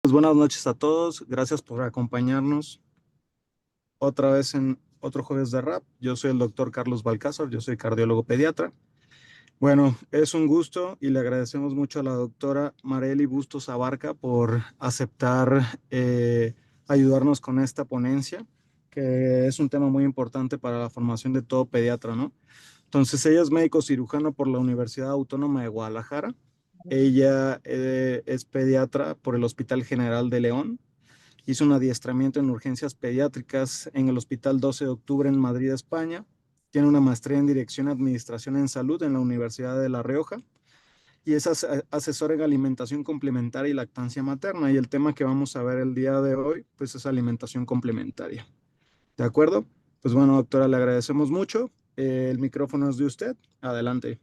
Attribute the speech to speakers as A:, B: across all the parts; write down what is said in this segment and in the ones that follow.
A: Pues buenas noches a todos. Gracias por acompañarnos otra vez en otro jueves de rap. Yo soy el doctor Carlos Balcázar, yo soy cardiólogo pediatra. Bueno, es un gusto y le agradecemos mucho a la doctora Marely Bustos Abarca por aceptar ayudarnos con esta ponencia, que es un tema muy importante para la formación de todo pediatra, ¿no? Entonces, ella es médico cirujano por la Universidad Autónoma de Guadalajara. Ella es pediatra por el Hospital General de León. Hizo un adiestramiento en urgencias pediátricas en el Hospital 12 de Octubre en Madrid, España. Tiene una maestría en Dirección y Administración en Salud en la Universidad de La Rioja y es asesora en alimentación complementaria y lactancia materna. Y el tema que vamos a ver el día de hoy, pues es alimentación complementaria. ¿De acuerdo? Pues bueno, doctora, le agradecemos mucho. El micrófono es de usted. Adelante.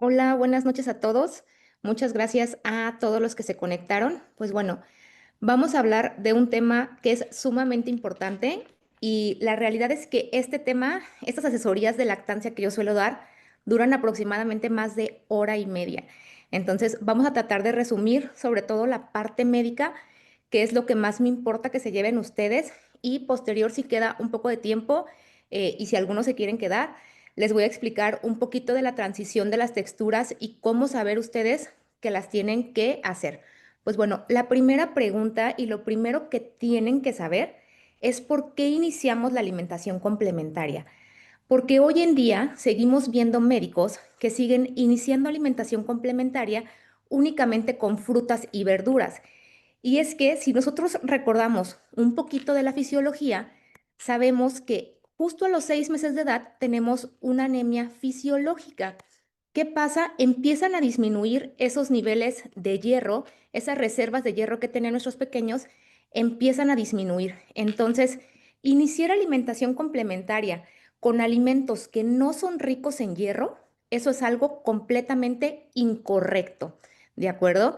B: Hola, buenas noches a todos. Muchas gracias a todos los que se conectaron. Pues bueno, vamos a hablar de un tema que es sumamente importante y la realidad es que este tema, estas asesorías de lactancia que yo suelo dar, duran aproximadamente más de hora y media. Entonces, vamos a tratar de resumir sobre todo la parte médica, que es lo que más me importa que se lleven ustedes y posterior si queda un poco de tiempo y si algunos se quieren quedar. Les voy a explicar un poquito de la transición de las texturas y cómo saber ustedes que las tienen que hacer. Pues bueno, la primera pregunta y lo primero que tienen que saber es por qué iniciamos la alimentación complementaria. Porque hoy en día seguimos viendo médicos que siguen iniciando alimentación complementaria únicamente con frutas y verduras. Y es que si nosotros recordamos un poquito de la fisiología, sabemos que justo a los 6 meses de edad tenemos una anemia fisiológica. ¿Qué pasa? Empiezan a disminuir esos niveles de hierro, esas reservas de hierro que tienen nuestros pequeños, empiezan a disminuir. Entonces, iniciar alimentación complementaria con alimentos que no son ricos en hierro, eso es algo completamente incorrecto, ¿de acuerdo?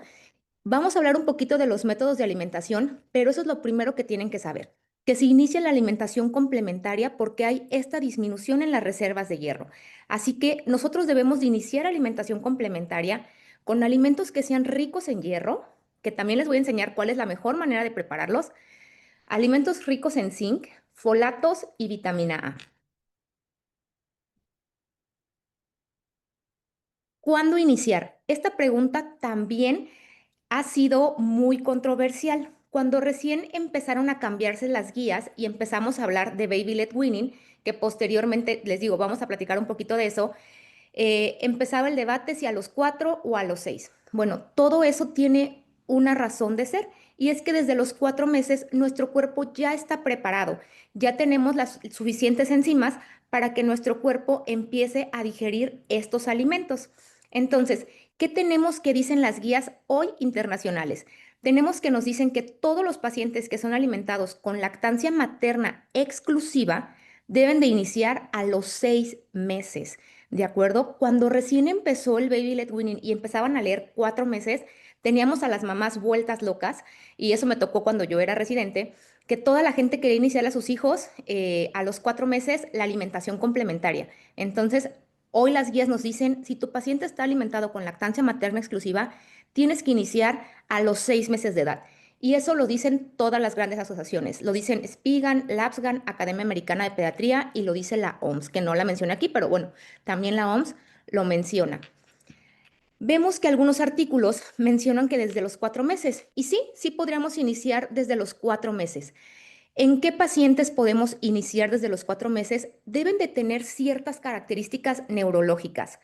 B: Vamos a hablar un poquito de los métodos de alimentación, pero eso es lo primero que tienen que saber, que se inicia la alimentación complementaria porque hay esta disminución en las reservas de hierro. Así que nosotros debemos de iniciar alimentación complementaria con alimentos que sean ricos en hierro, que también les voy a enseñar cuál es la mejor manera de prepararlos, alimentos ricos en zinc, folatos y vitamina A. ¿Cuándo iniciar? Esta pregunta también ha sido muy controversial. Cuando recién empezaron a cambiarse las guías y empezamos a hablar de Baby Led Weaning, que posteriormente les digo, vamos a platicar un poquito de eso, empezaba el debate si a los 4 o a los 6. Bueno, todo eso tiene una razón de ser y es que desde los 4 meses nuestro cuerpo ya está preparado, ya tenemos las suficientes enzimas para que nuestro cuerpo empiece a digerir estos alimentos. Entonces, ¿qué tenemos que dicen las guías hoy internacionales? Tenemos que nos dicen que todos los pacientes que son alimentados con lactancia materna exclusiva deben de iniciar a los 6 meses. ¿De acuerdo? Cuando recién empezó el Baby Led Weaning y empezaban a leer 4 meses, teníamos a las mamás vueltas locas, y eso me tocó cuando yo era residente, que toda la gente quería iniciar a sus hijos a los 4 meses la alimentación complementaria. Entonces, hoy las guías nos dicen, si tu paciente está alimentado con lactancia materna exclusiva, tienes que iniciar a los 6 meses de edad. Y eso lo dicen todas las grandes asociaciones. Lo dicen SPIGAN, LAPSGAN, Academia Americana de Pediatría y lo dice la OMS, que no la menciona aquí, pero bueno, también la OMS lo menciona. Vemos que algunos artículos mencionan que desde los 4 meses, y sí, sí podríamos iniciar desde los 4 meses. ¿En qué pacientes podemos iniciar desde los 4 meses? Deben de tener ciertas características neurológicas.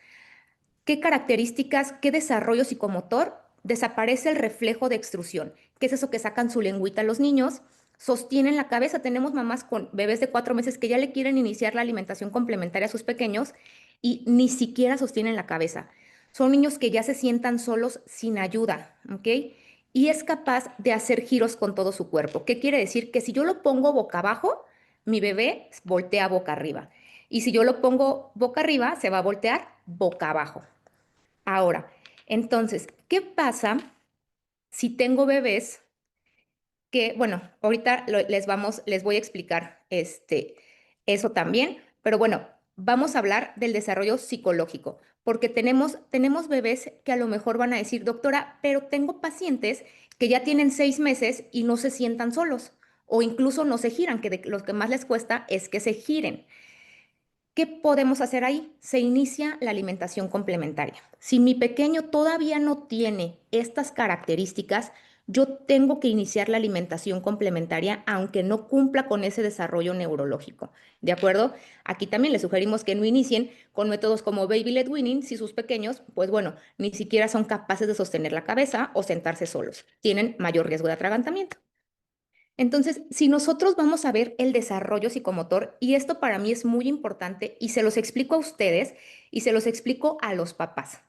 B: ¿Qué características, qué desarrollo psicomotor? Desaparece el reflejo de extrusión. ¿Qué es eso que sacan su lengüita los niños? Sostienen la cabeza. Tenemos mamás con bebés de 4 meses que ya le quieren iniciar la alimentación complementaria a sus pequeños y ni siquiera sostienen la cabeza. Son niños que ya se sientan solos sin ayuda, ¿ok? Y es capaz de hacer giros con todo su cuerpo. ¿Qué quiere decir? Que si yo lo pongo boca abajo, mi bebé voltea boca arriba. Y si yo lo pongo boca arriba, se va a voltear boca abajo. Ahora, entonces, ¿qué pasa si tengo bebés que, bueno, ahorita les voy a explicar eso también, pero bueno, vamos a hablar del desarrollo psicológico, porque tenemos bebés que a lo mejor van a decir, doctora, pero tengo pacientes que ya tienen 6 meses y no se sientan solos o incluso no se giran, que lo que más les cuesta es que se giren. ¿Qué podemos hacer ahí? Se inicia la alimentación complementaria. Si mi pequeño todavía no tiene estas características, yo tengo que iniciar la alimentación complementaria aunque no cumpla con ese desarrollo neurológico. ¿De acuerdo? Aquí también les sugerimos que no inicien con métodos como Baby Led Weaning si sus pequeños, pues bueno, ni siquiera son capaces de sostener la cabeza o sentarse solos. Tienen mayor riesgo de atragantamiento. Entonces, si nosotros vamos a ver el desarrollo psicomotor, y esto para mí es muy importante, y se los explico a ustedes y se los explico a los papás,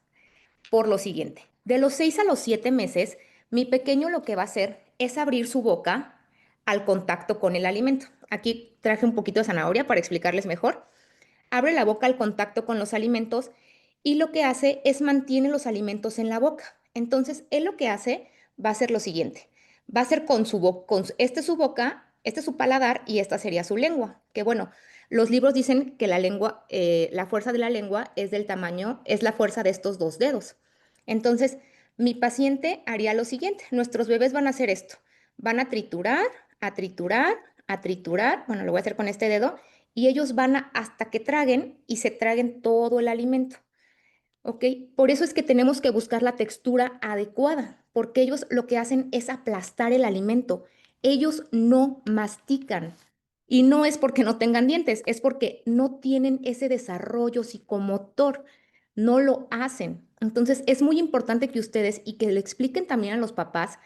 B: por lo siguiente, de los 6 a los 7 meses, mi pequeño lo que va a hacer es abrir su boca al contacto con el alimento. Aquí traje un poquito de zanahoria para explicarles mejor. Abre la boca al contacto con los alimentos y lo que hace es mantiene los alimentos en la boca. Entonces, él lo que hace va a ser lo siguiente. Va a ser con su boca, este es su boca, este es su paladar y esta sería su lengua. Que bueno, los libros dicen que la lengua, la fuerza de la lengua es del tamaño, es la fuerza de estos dos dedos. Entonces, mi paciente haría lo siguiente. Nuestros bebés van a hacer esto. Van a triturar, a triturar, a triturar. Bueno, lo voy a hacer con este dedo y ellos van hasta que traguen y se traguen todo el alimento. ¿Ok? Por eso es que tenemos que buscar la textura adecuada, porque ellos lo que hacen es aplastar el alimento. Ellos no mastican. Y no es porque no tengan dientes, es porque no tienen ese desarrollo psicomotor, no lo hacen. Entonces es muy importante que ustedes y que le expliquen también a los papás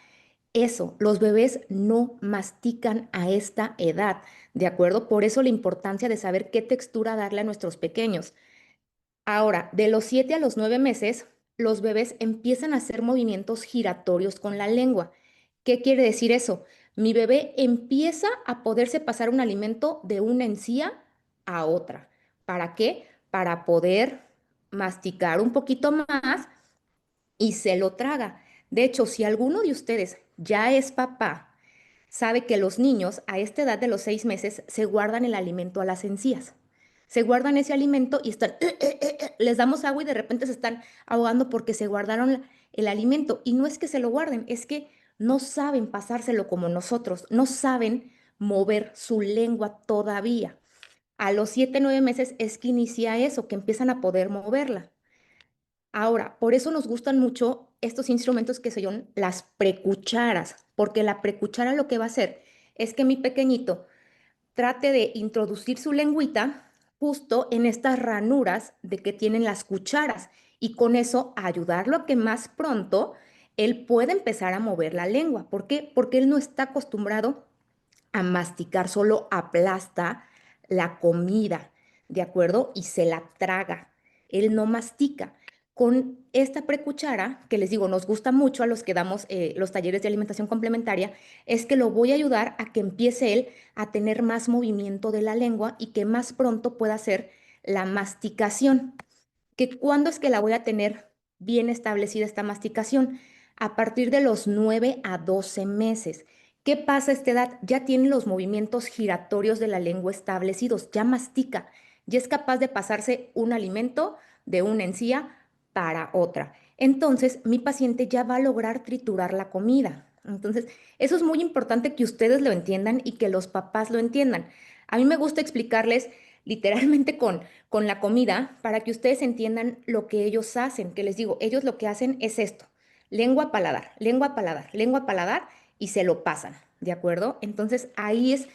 B: eso, los bebés no mastican a esta edad, ¿de acuerdo? Por eso la importancia de saber qué textura darle a nuestros pequeños. Ahora, de los 7 a los 9 meses, los bebés empiezan a hacer movimientos giratorios con la lengua. ¿Qué quiere decir eso? Mi bebé empieza a poderse pasar un alimento de una encía a otra. ¿Para qué? Para poder masticar un poquito más y se lo traga. De hecho, si alguno de ustedes ya es papá, sabe que los niños a esta edad de los 6 meses se guardan el alimento a las encías. Se guardan ese alimento y están, les damos agua y de repente se están ahogando porque se guardaron el alimento. Y no es que se lo guarden, es que no saben pasárselo como nosotros, no saben mover su lengua todavía. A los 7, 9 meses es que inicia eso, que empiezan a poder moverla. Ahora, por eso nos gustan mucho estos instrumentos que se llaman las precucharas, porque la precuchara lo que va a hacer es que mi pequeñito trate de introducir su lengüita justo en estas ranuras de que tienen las cucharas y con eso ayudarlo a que más pronto él pueda empezar a mover la lengua. ¿Por qué? Porque él no está acostumbrado a masticar, solo aplasta la comida, ¿de acuerdo? Y se la traga. Él no mastica. Con esta precuchara, que les digo, nos gusta mucho a los que damos los talleres de alimentación complementaria, es que lo voy a ayudar a que empiece él a tener más movimiento de la lengua y que más pronto pueda hacer la masticación. ¿Que cuándo es que la voy a tener bien establecida esta masticación? A partir de los 9 a 12 meses. ¿Qué pasa a esta edad? Ya tiene los movimientos giratorios de la lengua establecidos, ya mastica, ya es capaz de pasarse un alimento de una encía para otra. Entonces, mi paciente ya va a lograr triturar la comida. Entonces, eso es muy importante que ustedes lo entiendan y que los papás lo entiendan. A mí me gusta explicarles literalmente con la comida para que ustedes entiendan lo que ellos hacen, que les digo, ellos lo que hacen es esto, lengua, paladar, lengua, paladar, lengua, paladar, y se lo pasan, ¿de acuerdo? Entonces ahí es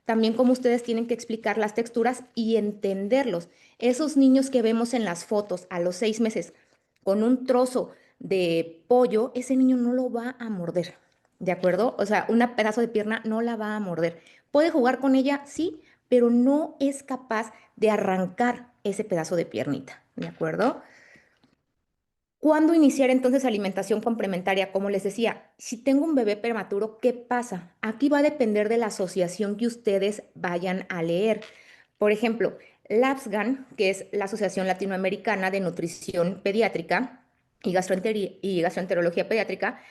B: también como ustedes tienen que explicar las texturas y entenderlos. Esos niños que vemos en las fotos a los 6 meses con un trozo de pollo, ese niño no lo va a morder, ¿de acuerdo? O sea, un pedazo de pierna no la va a morder. ¿Puede jugar con ella? Sí, pero no es capaz de arrancar ese pedazo de piernita, ¿de acuerdo? ¿Cuándo iniciar entonces alimentación complementaria? Como les decía, si tengo un bebé prematuro, ¿qué pasa? Aquí va a depender de la asociación que ustedes vayan a leer. Por ejemplo, LAPSGAN, que es la Asociación Latinoamericana de Nutrición Pediátrica y Gastroenterología Pediátrica,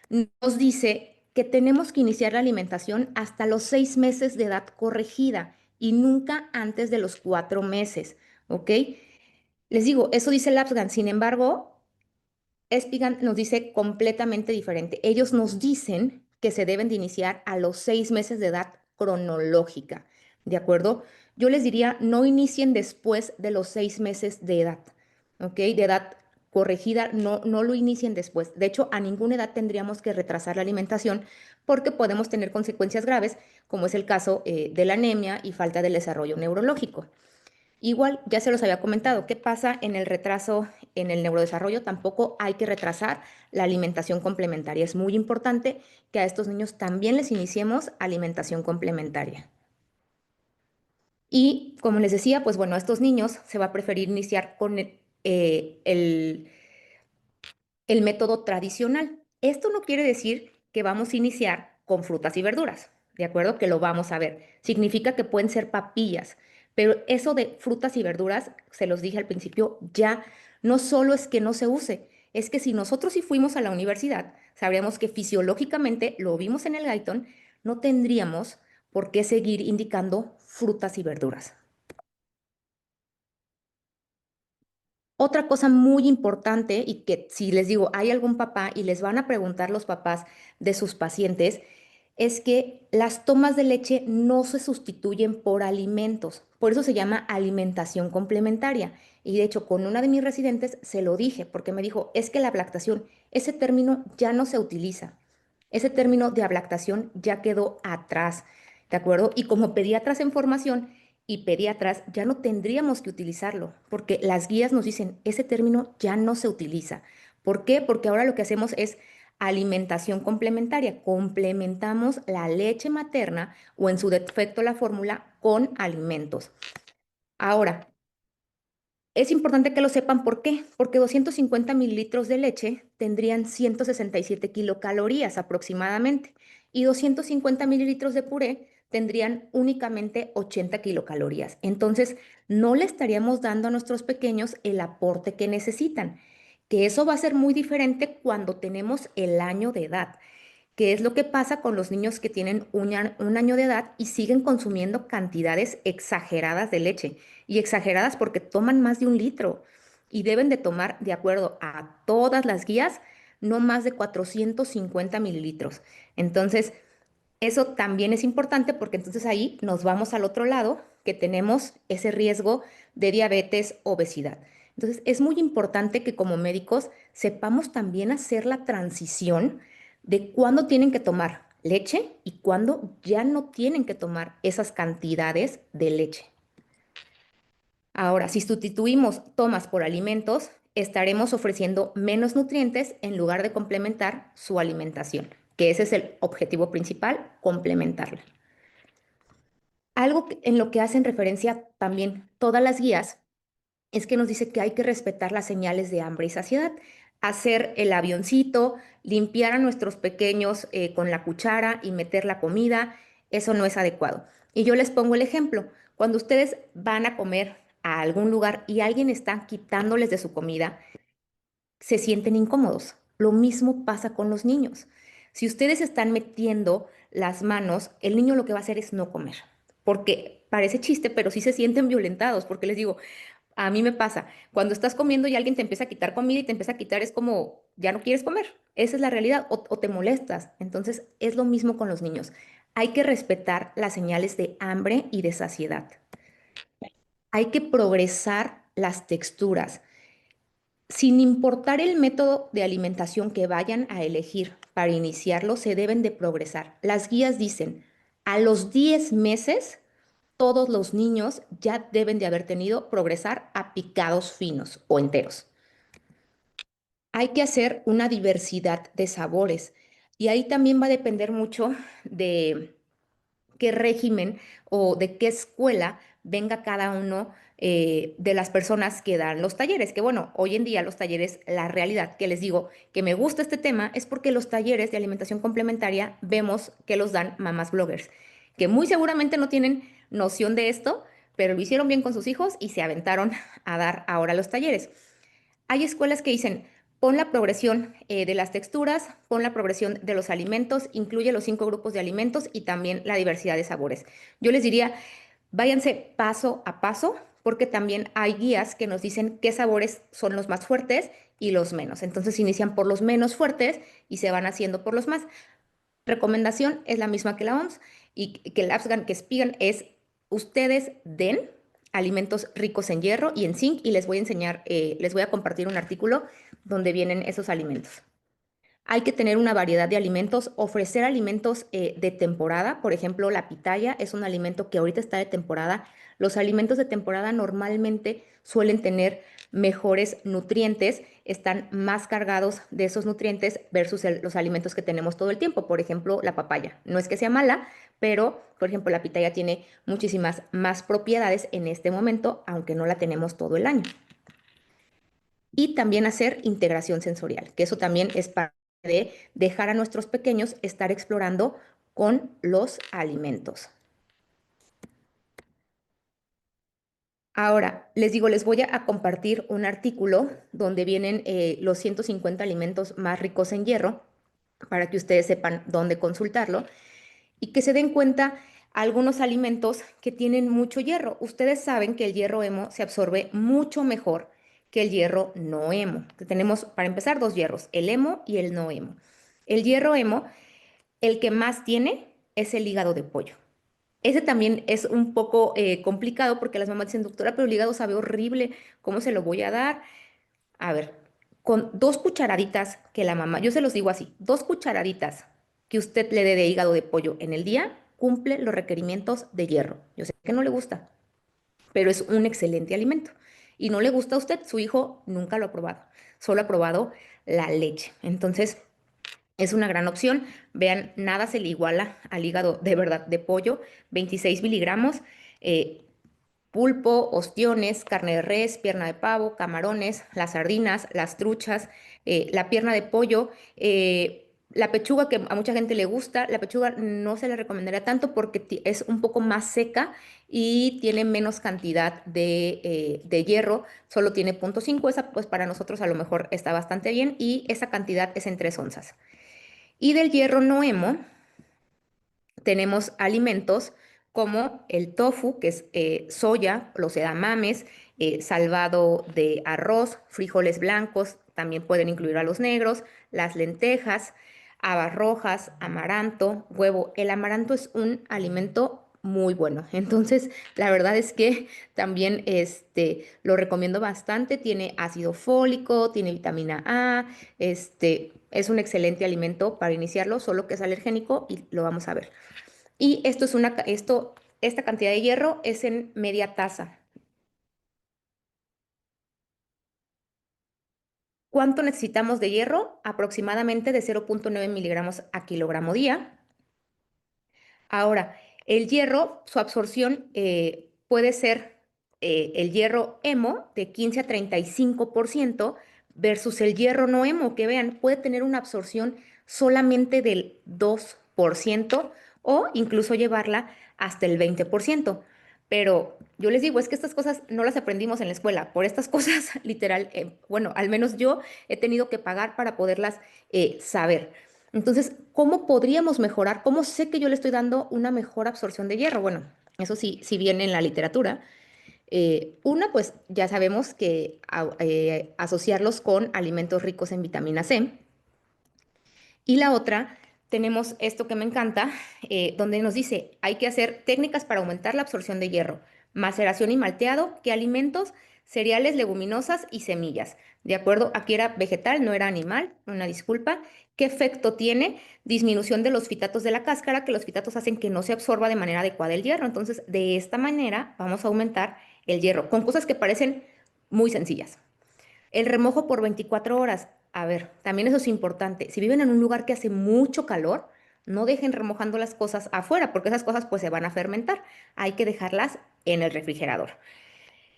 B: nos dice que tenemos que iniciar la alimentación hasta los 6 meses de edad corregida y nunca antes de los 4 meses. ¿ok? Les digo, eso dice Lapsgan, sin embargo, Espigan nos dice completamente diferente. Ellos nos dicen que se deben de iniciar a los 6 meses de edad cronológica, ¿de acuerdo? Yo les diría, no inicien después de los 6 meses de edad, ¿ok? De edad corregida, no, no lo inicien después. De hecho, a ninguna edad tendríamos que retrasar la alimentación porque podemos tener consecuencias graves, como es el caso de la anemia y falta del desarrollo neurológico. Igual, ya se los había comentado, ¿qué pasa en el retraso en el neurodesarrollo? Tampoco hay que retrasar la alimentación complementaria. Es muy importante que a estos niños también les iniciemos alimentación complementaria. Y como les decía, pues bueno, a estos niños se va a preferir iniciar con el método tradicional. Esto no quiere decir que vamos a iniciar con frutas y verduras, ¿de acuerdo? Que lo vamos a ver. Significa que pueden ser papillas, pero eso de frutas y verduras, se los dije al principio, ya no solo es que no se use, es que si nosotros sí fuimos a la universidad, sabríamos que fisiológicamente lo vimos en el Guyton, no tendríamos por qué seguir indicando frutas y verduras. Otra cosa muy importante y que si les digo, hay algún papá y les van a preguntar los papás de sus pacientes, es que las tomas de leche no se sustituyen por alimentos. Por eso se llama alimentación complementaria. Y de hecho, con una de mis residentes se lo dije, porque me dijo, es que la ablactación, ese término ya no se utiliza. Ese término de ablactación ya quedó atrás, ¿de acuerdo? Y como pediatras en formación, y pediatras ya no tendríamos que utilizarlo, porque las guías nos dicen, ese término ya no se utiliza. ¿Por qué? Porque ahora lo que hacemos es alimentación complementaria. Complementamos la leche materna o en su defecto la fórmula con alimentos. Ahora, es importante que lo sepan, ¿por qué? Porque 250 mililitros de leche tendrían 167 kilocalorías aproximadamente y 250 mililitros de puré tendrían únicamente 80 kilocalorías. Entonces, no le estaríamos dando a nuestros pequeños el aporte que necesitan, que eso va a ser muy diferente cuando tenemos el año de edad. ¿Qué es lo que pasa con los niños que tienen un año de edad y siguen consumiendo cantidades exageradas de leche? Y exageradas porque toman más de 1 litro y deben de tomar, de acuerdo a todas las guías, no más de 450 mililitros. Entonces, eso también es importante porque entonces ahí nos vamos al otro lado, que tenemos ese riesgo de diabetes, obesidad. Entonces, es muy importante que como médicos sepamos también hacer la transición de cuándo tienen que tomar leche y cuándo ya no tienen que tomar esas cantidades de leche. Ahora, si sustituimos tomas por alimentos, estaremos ofreciendo menos nutrientes en lugar de complementar su alimentación, que ese es el objetivo principal, complementarla. Algo en lo que hacen referencia también todas las guías es que nos dice que hay que respetar las señales de hambre y saciedad, hacer el avioncito, limpiar a nuestros pequeños con la cuchara y meter la comida, eso no es adecuado. Y yo les pongo el ejemplo, cuando ustedes van a comer a algún lugar y alguien está quitándoles de su comida, se sienten incómodos. Lo mismo pasa con los niños. Si ustedes están metiendo las manos, el niño lo que va a hacer es no comer, porque parece chiste, pero sí se sienten violentados, porque les digo, a mí me pasa, cuando estás comiendo y alguien te empieza a quitar comida y te empieza a quitar, es como, ya no quieres comer. Esa es la realidad, o te molestas. Entonces, es lo mismo con los niños. Hay que respetar las señales de hambre y de saciedad. Hay que progresar las texturas. Sin importar el método de alimentación que vayan a elegir para iniciarlo, se deben de progresar. Las guías dicen, a los 10 meses todos los niños ya deben de haber tenido progresar a picados finos o enteros. Hay que hacer una diversidad de sabores y ahí también va a depender mucho de qué régimen o de qué escuela venga cada uno de las personas que dan los talleres. Que bueno, hoy en día los talleres, la realidad que les digo que me gusta este tema es porque los talleres de alimentación complementaria vemos que los dan mamás bloggers, que muy seguramente no tienen noción de esto, pero lo hicieron bien con sus hijos y se aventaron a dar ahora los talleres. Hay escuelas que dicen, pon la progresión de las texturas, pon la progresión de los alimentos, incluye los 5 grupos de alimentos y también la diversidad de sabores. Yo les diría, váyanse paso a paso, porque también hay guías que nos dicen qué sabores son los más fuertes y los menos. Entonces inician por los menos fuertes y se van haciendo por los más. Recomendación es la misma que la OMS y que el Afghan, que Spigan es ustedes den alimentos ricos en hierro y en zinc y les voy a enseñar, les voy a compartir un artículo donde vienen esos alimentos. Hay que tener una variedad de alimentos, ofrecer alimentos de temporada. Por ejemplo, la pitaya es un alimento que ahorita está de temporada. Los alimentos de temporada normalmente suelen tener mejores nutrientes, están más cargados de esos nutrientes versus los alimentos que tenemos todo el tiempo. Por ejemplo, la papaya. No es que sea mala, pero, por ejemplo, la pitaya tiene muchísimas más propiedades en este momento, aunque no la tenemos todo el año. Y también hacer integración sensorial, que eso también es parte de dejar a nuestros pequeños estar explorando con los alimentos. Ahora, les digo, les voy a compartir un artículo donde vienen los 150 alimentos más ricos en hierro para que ustedes sepan dónde consultarlo y que se den cuenta algunos alimentos que tienen mucho hierro. Ustedes saben que el hierro hemo se absorbe mucho mejor que el hierro no hemo. Tenemos, para empezar, dos hierros, el hemo y el no hemo. El hierro hemo, el que más tiene es el hígado de pollo. Ese también es un poco complicado porque las mamás dicen, doctora, pero el hígado sabe horrible, ¿cómo se lo voy a dar? A ver, con 2 cucharaditas que la mamá, yo se los digo así, 2 cucharaditas que usted le dé de hígado de pollo en el día, cumple los requerimientos de hierro. Yo sé que no le gusta, pero es un excelente alimento. Y no le gusta a usted, su hijo nunca lo ha probado, solo ha probado la leche. Entonces, es una gran opción. Vean, nada se le iguala al hígado de verdad de pollo, 26 miligramos. eh, Pulpo, ostiones, carne de res, pierna de pavo, camarones, las sardinas, las truchas, la pierna de pollo, la pechuga que a mucha gente le gusta, la pechuga no se le recomendaría tanto porque es un poco más seca y tiene menos cantidad de hierro, solo tiene 0,5, esa pues para nosotros a lo mejor está bastante bien y esa cantidad es en 3 onzas. Y del hierro no hemo tenemos alimentos como el tofu, que es soya, los edamames, salvado de arroz, frijoles blancos, también pueden incluir a los negros, las lentejas, habas rojas, amaranto, huevo. El amaranto es un alimento muy bueno. Entonces, la verdad es que también lo recomiendo bastante. Tiene ácido fólico, tiene vitamina A, es un excelente alimento para iniciarlo, solo que es alergénico y lo vamos a ver. Y esta cantidad de hierro es en media taza. ¿Cuánto necesitamos de hierro? Aproximadamente de 0,9 miligramos a kilogramo día. Ahora, el hierro, su absorción puede ser el hierro hemo de 15 a 35% versus el hierro no hemo, que vean, puede tener una absorción solamente del 2% o incluso llevarla hasta el 20%. Pero yo les digo, es que estas cosas no las aprendimos en la escuela. Por estas cosas, literal, bueno, al menos yo he tenido que pagar para poderlas saber. Entonces, ¿cómo podríamos mejorar? ¿Cómo sé que yo le estoy dando una mejor absorción de hierro? Bueno, eso sí, sí viene en la literatura. Una, pues ya sabemos que asociarlos con alimentos ricos en vitamina C. Y la otra, tenemos esto que me encanta, donde nos dice, hay que hacer técnicas para aumentar la absorción de hierro, maceración y malteado, ¿qué alimentos? Cereales, leguminosas y semillas. De acuerdo, aquí era vegetal, no era animal, una disculpa. ¿Qué efecto tiene? Disminución de los fitatos de la cáscara, que los fitatos hacen que no se absorba de manera adecuada el hierro. Entonces, de esta manera vamos a aumentar el hierro, con cosas que parecen muy sencillas. El remojo por 24 horas. A ver, también eso es importante. Si viven en un lugar que hace mucho calor, no dejen remojando las cosas afuera, porque esas cosas pues se van a fermentar. Hay que dejarlas en el refrigerador.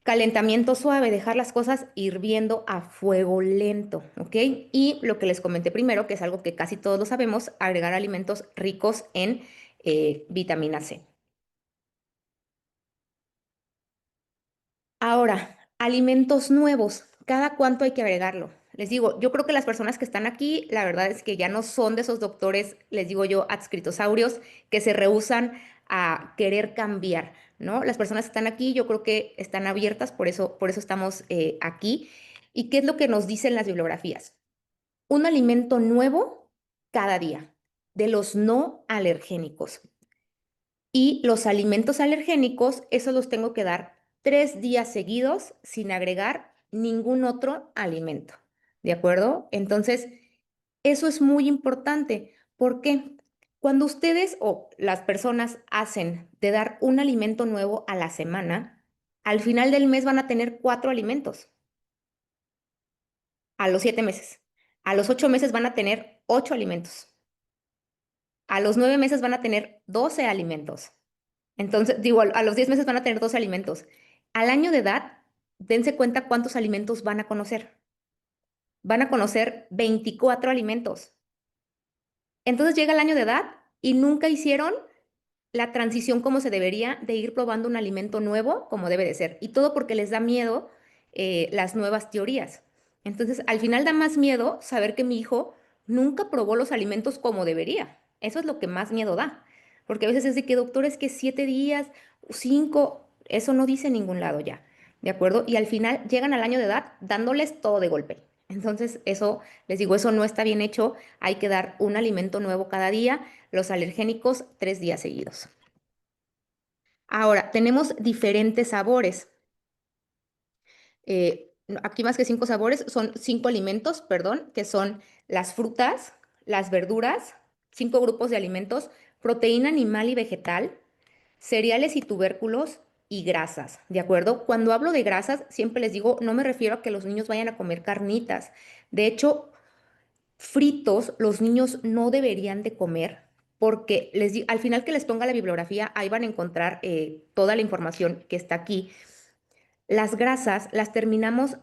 B: Calentamiento suave, dejar las cosas hirviendo a fuego lento, ¿ok? Y lo que les comenté primero, que es algo que casi todos lo sabemos, agregar alimentos ricos en vitamina C. Ahora, alimentos nuevos. ¿Cada cuánto hay que agregarlo? Les digo, yo creo que las personas que están aquí, la verdad es que ya no son de esos doctores, les digo yo, adscritosaurios, que se rehúsan a querer cambiar. ¿no? Las personas que están aquí, yo creo que están abiertas, por eso estamos aquí. ¿Y qué es lo que nos dicen las bibliografías? Un alimento nuevo cada día, de los no alergénicos. Y los alimentos alergénicos, esos los tengo que dar 3 días seguidos sin agregar ningún otro alimento. ¿De acuerdo? Entonces, eso es muy importante porque cuando ustedes o las personas hacen de dar un alimento nuevo a la semana, al final del mes van a tener 4 alimentos a los 7 meses. A los 8 meses van a tener 8 alimentos. A los 9 meses van a tener 12 alimentos. Entonces, digo, a los 10 meses van a tener 12 alimentos. Al año de edad, dense cuenta cuántos alimentos van a conocer. Van a conocer 24 alimentos. Entonces llega el año de edad y nunca hicieron la transición como se debería de ir probando un alimento nuevo como debe de ser. Y todo porque les da miedo las nuevas teorías. Entonces, al final da más miedo saber que mi hijo nunca probó los alimentos como debería. Eso es lo que más miedo da. Porque a veces es de que, doctor, es que 7 días, 5, eso no dice en ningún lado ya. ¿De acuerdo? Y al final llegan al año de edad dándoles todo de golpe. Entonces, eso, les digo, eso no está bien hecho. Hay que dar un alimento nuevo cada día, los alergénicos 3 días seguidos. Ahora, tenemos diferentes sabores. Aquí más que 5 sabores, son 5 alimentos, perdón, que son las frutas, las verduras, 5 grupos de alimentos, proteína animal y vegetal, cereales y tubérculos y grasas, ¿de acuerdo? Cuando hablo de grasas, siempre les digo, no me refiero a que los niños vayan a comer carnitas. De hecho, fritos los niños no deberían de comer porque al final que les ponga la bibliografía, ahí van a encontrar toda la información que está aquí. Las grasas las terminamos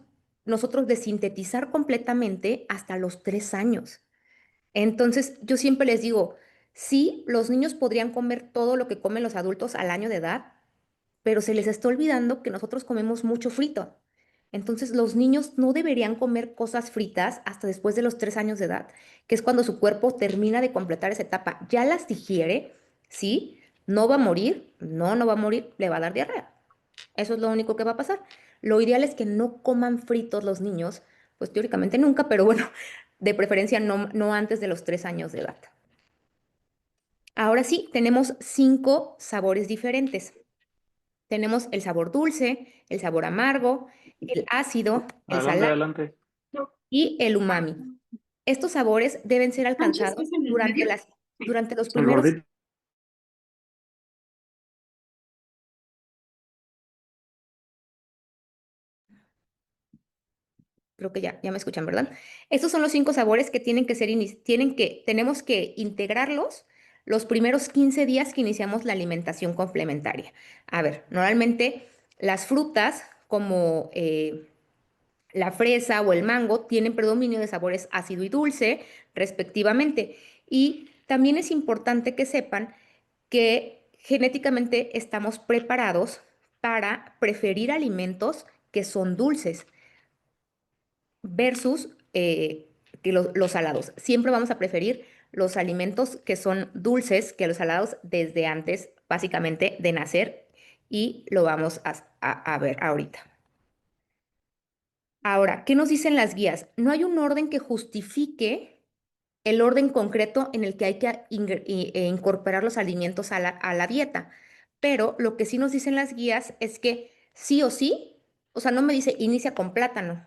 B: nosotros de sintetizar completamente hasta los 3 años. Entonces, yo siempre les digo, sí, los niños podrían comer todo lo que comen los adultos al año de edad, pero se les está olvidando que nosotros comemos mucho frito. Entonces, los niños no deberían comer cosas fritas hasta después de los 3 años de edad, que es cuando su cuerpo termina de completar esa etapa. Ya las digiere, ¿sí? No va a morir, no va a morir, le va a dar diarrea. Eso es lo único que va a pasar. Lo ideal es que no coman fritos los niños, pues teóricamente nunca, pero bueno, de preferencia no antes de los 3 años de edad. Ahora sí, tenemos 5 sabores diferentes. Tenemos el sabor dulce, el sabor amargo, el ácido, el
C: Adelante,
B: salado
C: adelante.
B: y el umami. Estos sabores deben ser
D: Sánchez
B: alcanzados
D: es en el medio.
B: durante los
C: El
B: primeros.
C: gordito.
B: Creo que ya me escuchan, ¿verdad? Estos son los 5 sabores que tienen que ser, tenemos que integrarlos los primeros 15 días que iniciamos la alimentación complementaria. A ver, normalmente las frutas como la fresa o el mango tienen predominio de sabores ácido y dulce, respectivamente. Y también es importante que sepan que genéticamente estamos preparados para preferir alimentos que son dulces versus que los salados. Siempre vamos a preferir los alimentos que son dulces que los salados desde antes, básicamente, de nacer, y lo vamos a ver ahorita. Ahora, ¿qué nos dicen las guías? No hay un orden que justifique el orden concreto en el que hay que incorporar los alimentos a la dieta, pero lo que sí nos dicen las guías es que sí o sí, o sea, no me dice inicia con plátano,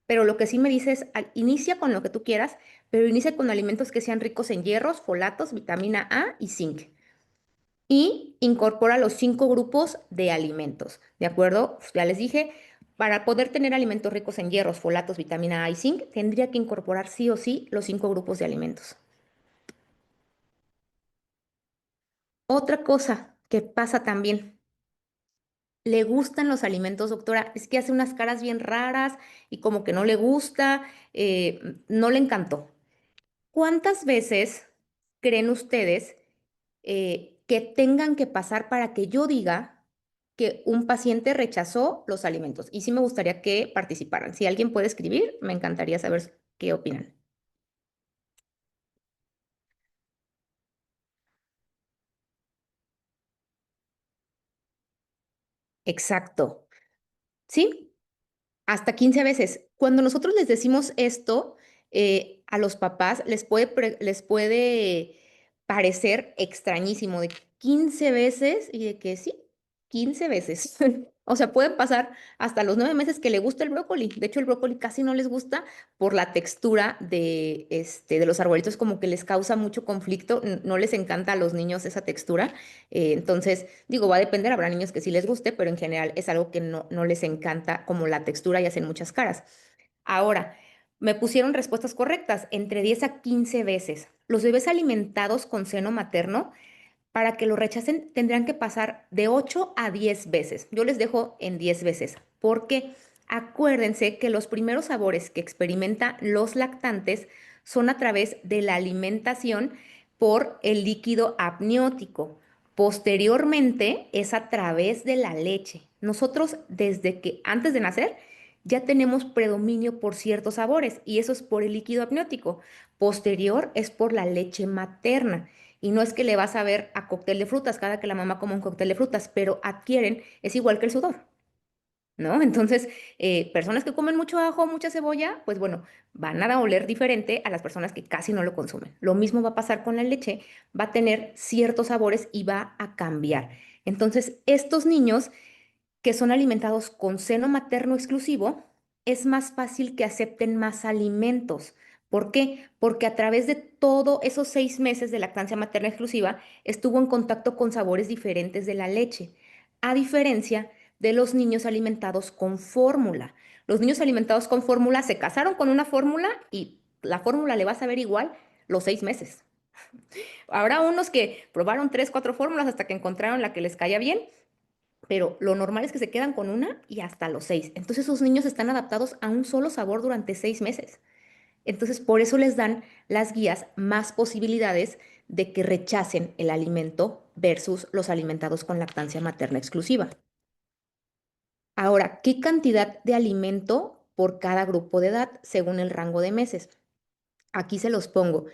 B: pero lo que sí me dice es inicia con lo que tú quieras, pero inicia con alimentos que sean ricos en hierros, folatos, vitamina A y zinc. Y incorpora los 5 grupos de alimentos, ¿de acuerdo? Ya les dije, para poder tener alimentos ricos en hierros, folatos, vitamina A y zinc, tendría que incorporar sí o sí los 5 grupos de alimentos. Otra cosa que pasa también, le gustan los alimentos, doctora, es que hace unas caras bien raras y como que no le gusta, no le encantó. ¿Cuántas veces creen ustedes que tengan que pasar para que yo diga que un paciente rechazó los alimentos? Y sí me gustaría que participaran. Si alguien puede escribir, me encantaría saber qué opinan. Exacto. ¿Sí? Hasta 15 veces. Cuando nosotros les decimos esto a los papás, les puede parecer extrañísimo de 15 veces y de que sí, 15 veces. O sea, pueden pasar hasta los 9 meses que le gusta el brócoli. De hecho, el brócoli casi no les gusta por la textura de los arbolitos, como que les causa mucho conflicto. No les encanta a los niños esa textura. Entonces, digo, va a depender, habrá niños que sí les guste, pero en general es algo que no les encanta como la textura y hacen muchas caras. Ahora, me pusieron respuestas correctas, entre 10 a 15 veces. Los bebés alimentados con seno materno, para que lo rechacen, tendrán que pasar de 8 a 10 veces. Yo les dejo en 10 veces, porque acuérdense que los primeros sabores que experimentan los lactantes son a través de la alimentación por el líquido amniótico. Posteriormente es a través de la leche. Nosotros desde que antes de nacer ya tenemos predominio por ciertos sabores y eso es por el líquido amniótico. Posterior es por la leche materna. Y no es que le vas a ver a cóctel de frutas cada que la mamá come un cóctel de frutas, pero adquieren, es igual que el sudor, ¿no? Entonces, personas que comen mucho ajo, mucha cebolla, pues bueno, van a oler diferente a las personas que casi no lo consumen. Lo mismo va a pasar con la leche, va a tener ciertos sabores y va a cambiar. Entonces, estos niños que son alimentados con seno materno exclusivo, es más fácil que acepten más alimentos. ¿Por qué? Porque a través de todos esos 6 meses de lactancia materna exclusiva estuvo en contacto con sabores diferentes de la leche, a diferencia de los niños alimentados con fórmula. Los niños alimentados con fórmula se casaron con una fórmula y la fórmula le va a saber igual los 6 meses. Habrá unos que probaron 3, 4 fórmulas hasta que encontraron la que les caía bien, pero lo normal es que se quedan con una y hasta los 6. Entonces esos niños están adaptados a un solo sabor durante 6 meses. Entonces por eso les dan las guías más posibilidades de que rechacen el alimento versus los alimentados con lactancia materna exclusiva. Ahora, ¿qué cantidad de alimento por cada grupo de edad según el rango de meses? Aquí se los pongo.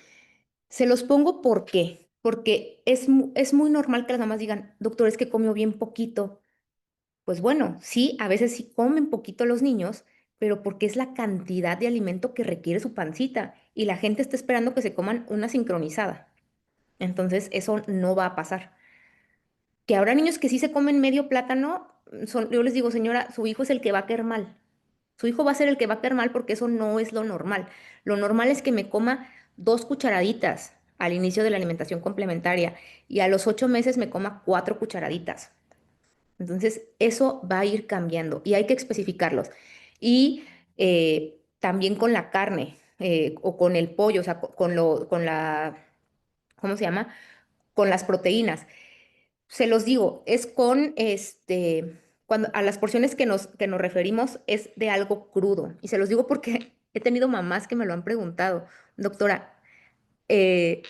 B: Se los pongo ¿por qué? Porque es muy normal que las mamás digan, doctor, es que comió bien poquito. Pues bueno, sí, a veces sí comen poquito los niños, pero porque es la cantidad de alimento que requiere su pancita y la gente está esperando que se coman una sincronizada. Entonces, eso no va a pasar. Que habrá niños que sí se comen medio plátano, yo les digo, señora, su hijo es el que va a caer mal. Su hijo va a ser el que va a caer mal porque eso no es lo normal. Lo normal es que me coma 2 cucharaditas al inicio de la alimentación complementaria y a los 8 meses me coma 4 cucharaditas. Entonces, eso va a ir cambiando y hay que especificarlos. Y también con la carne o con el pollo, o sea, con la, ¿cómo se llama? Con las proteínas. Se los digo, es con cuando a las porciones que nos referimos es de algo crudo. Y se los digo porque he tenido mamás que me lo han preguntado, doctora, eh,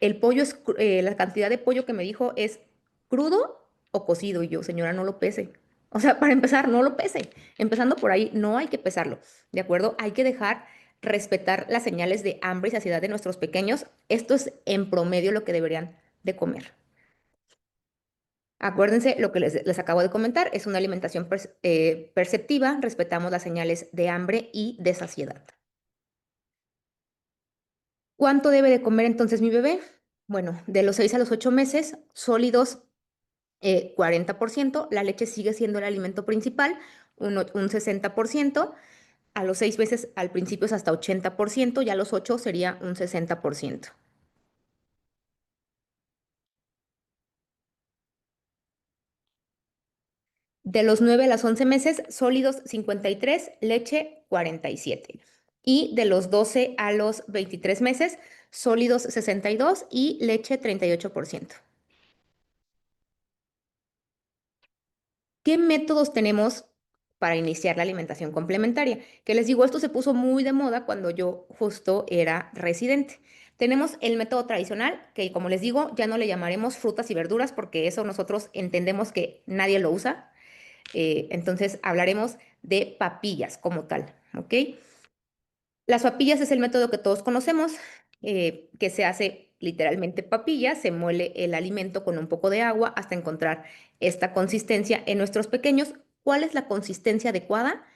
B: la cantidad de pollo que me dijo es crudo o cocido. Y yo, señora, no lo pese. O sea, para empezar, no lo pese. Empezando por ahí, no hay que pesarlo, ¿de acuerdo? Hay que dejar respetar las señales de hambre y saciedad de nuestros pequeños. Esto es en promedio lo que deberían de comer. Acuérdense lo que les acabo de comentar, es una alimentación perceptiva, respetamos las señales de hambre y de saciedad. ¿Cuánto debe de comer entonces mi bebé? Bueno, de los 6 a los 8 meses, sólidos 40%, la leche sigue siendo el alimento principal, un 60%, a los 6 meses al principio es hasta 80%, y a los 8 sería un 60%. De los 9 a los 11 meses, sólidos 53, leche 47. Y de los 12 a los 23 meses, sólidos 62 y leche 38%. ¿Qué métodos tenemos para iniciar la alimentación complementaria? Que les digo, esto se puso muy de moda cuando yo justo era residente. Tenemos el método tradicional, que como les digo, ya no le llamaremos frutas y verduras porque eso nosotros entendemos que nadie lo usa. Entonces hablaremos de papillas como tal, ¿ok? Las papillas es el método que todos conocemos, que se hace literalmente papilla, se muele el alimento con un poco de agua hasta encontrar esta consistencia en nuestros pequeños. ¿Cuál es la consistencia adecuada?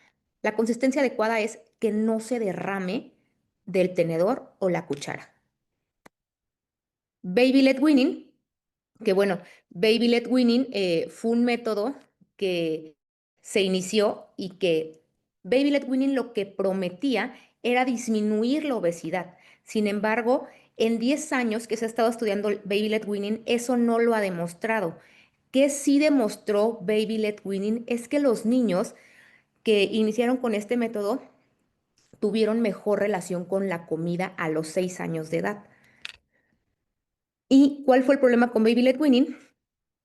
B: La consistencia adecuada es que no se derrame del tenedor o la cuchara. Baby led weaning, que bueno, Baby led weaning fue un método que se inició y que Baby led weaning lo que prometía era disminuir la obesidad. Sin embargo, en 10 años que se ha estado estudiando el Baby led weaning, eso no lo ha demostrado. ¿Qué sí demostró Baby led weaning? Es que los niños que iniciaron con este método tuvieron mejor relación con la comida a los 6 años de edad. ¿Y cuál fue el problema con Baby led weaning?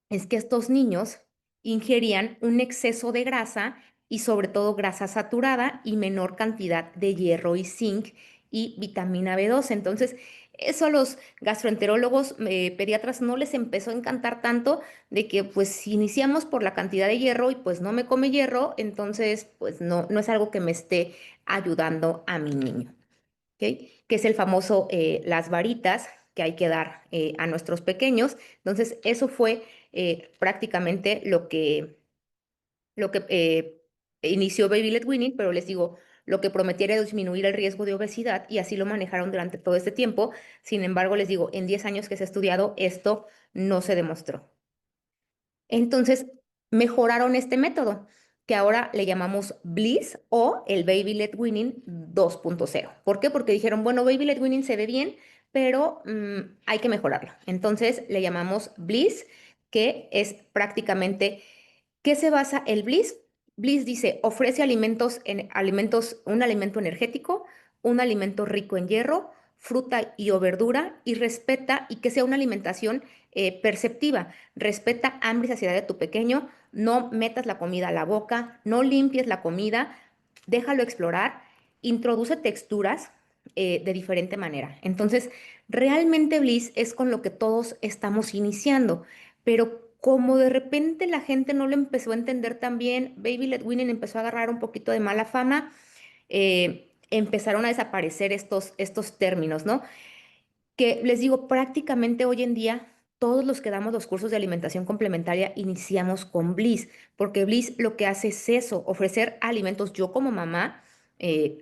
B: Es que estos niños ingerían un exceso de grasa y sobre todo grasa saturada y menor cantidad de hierro y zinc y vitamina B12. Entonces, eso a los gastroenterólogos pediatras no les empezó a encantar tanto de que pues si iniciamos por la cantidad de hierro y pues no me come hierro, entonces pues no es algo que me esté ayudando a mi niño. ¿Ok? Que es el famoso las varitas que hay que dar a nuestros pequeños. Entonces, eso fue prácticamente lo que inició Baby Led Winning, pero les digo, lo que prometía era disminuir el riesgo de obesidad y así lo manejaron durante todo este tiempo. Sin embargo, les digo, en 10 años que se ha estudiado, esto no se demostró. Entonces, mejoraron este método, que ahora le llamamos Bliss o el Baby Led Winning 2.0. ¿Por qué? Porque dijeron, bueno, Baby Led Winning se ve bien, pero hay que mejorarlo. Entonces, le llamamos Bliss, que es prácticamente, ¿qué se basa el Bliss? Bliss dice, ofrece un alimento energético, un alimento rico en hierro, fruta y o verdura, y respeta y que sea una alimentación perceptiva. Respeta hambre y saciedad de tu pequeño, no metas la comida a la boca, no limpies la comida, déjalo explorar, introduce texturas de diferente manera. Entonces, realmente Bliss es con lo que todos estamos iniciando, pero como de repente la gente no lo empezó a entender tan bien, Baby Led Winning empezó a agarrar un poquito de mala fama, empezaron a desaparecer estos términos, ¿no? Que les digo, prácticamente hoy en día todos los que damos los cursos de alimentación complementaria iniciamos con Bliss, porque Bliss lo que hace es eso, ofrecer alimentos, yo como mamá,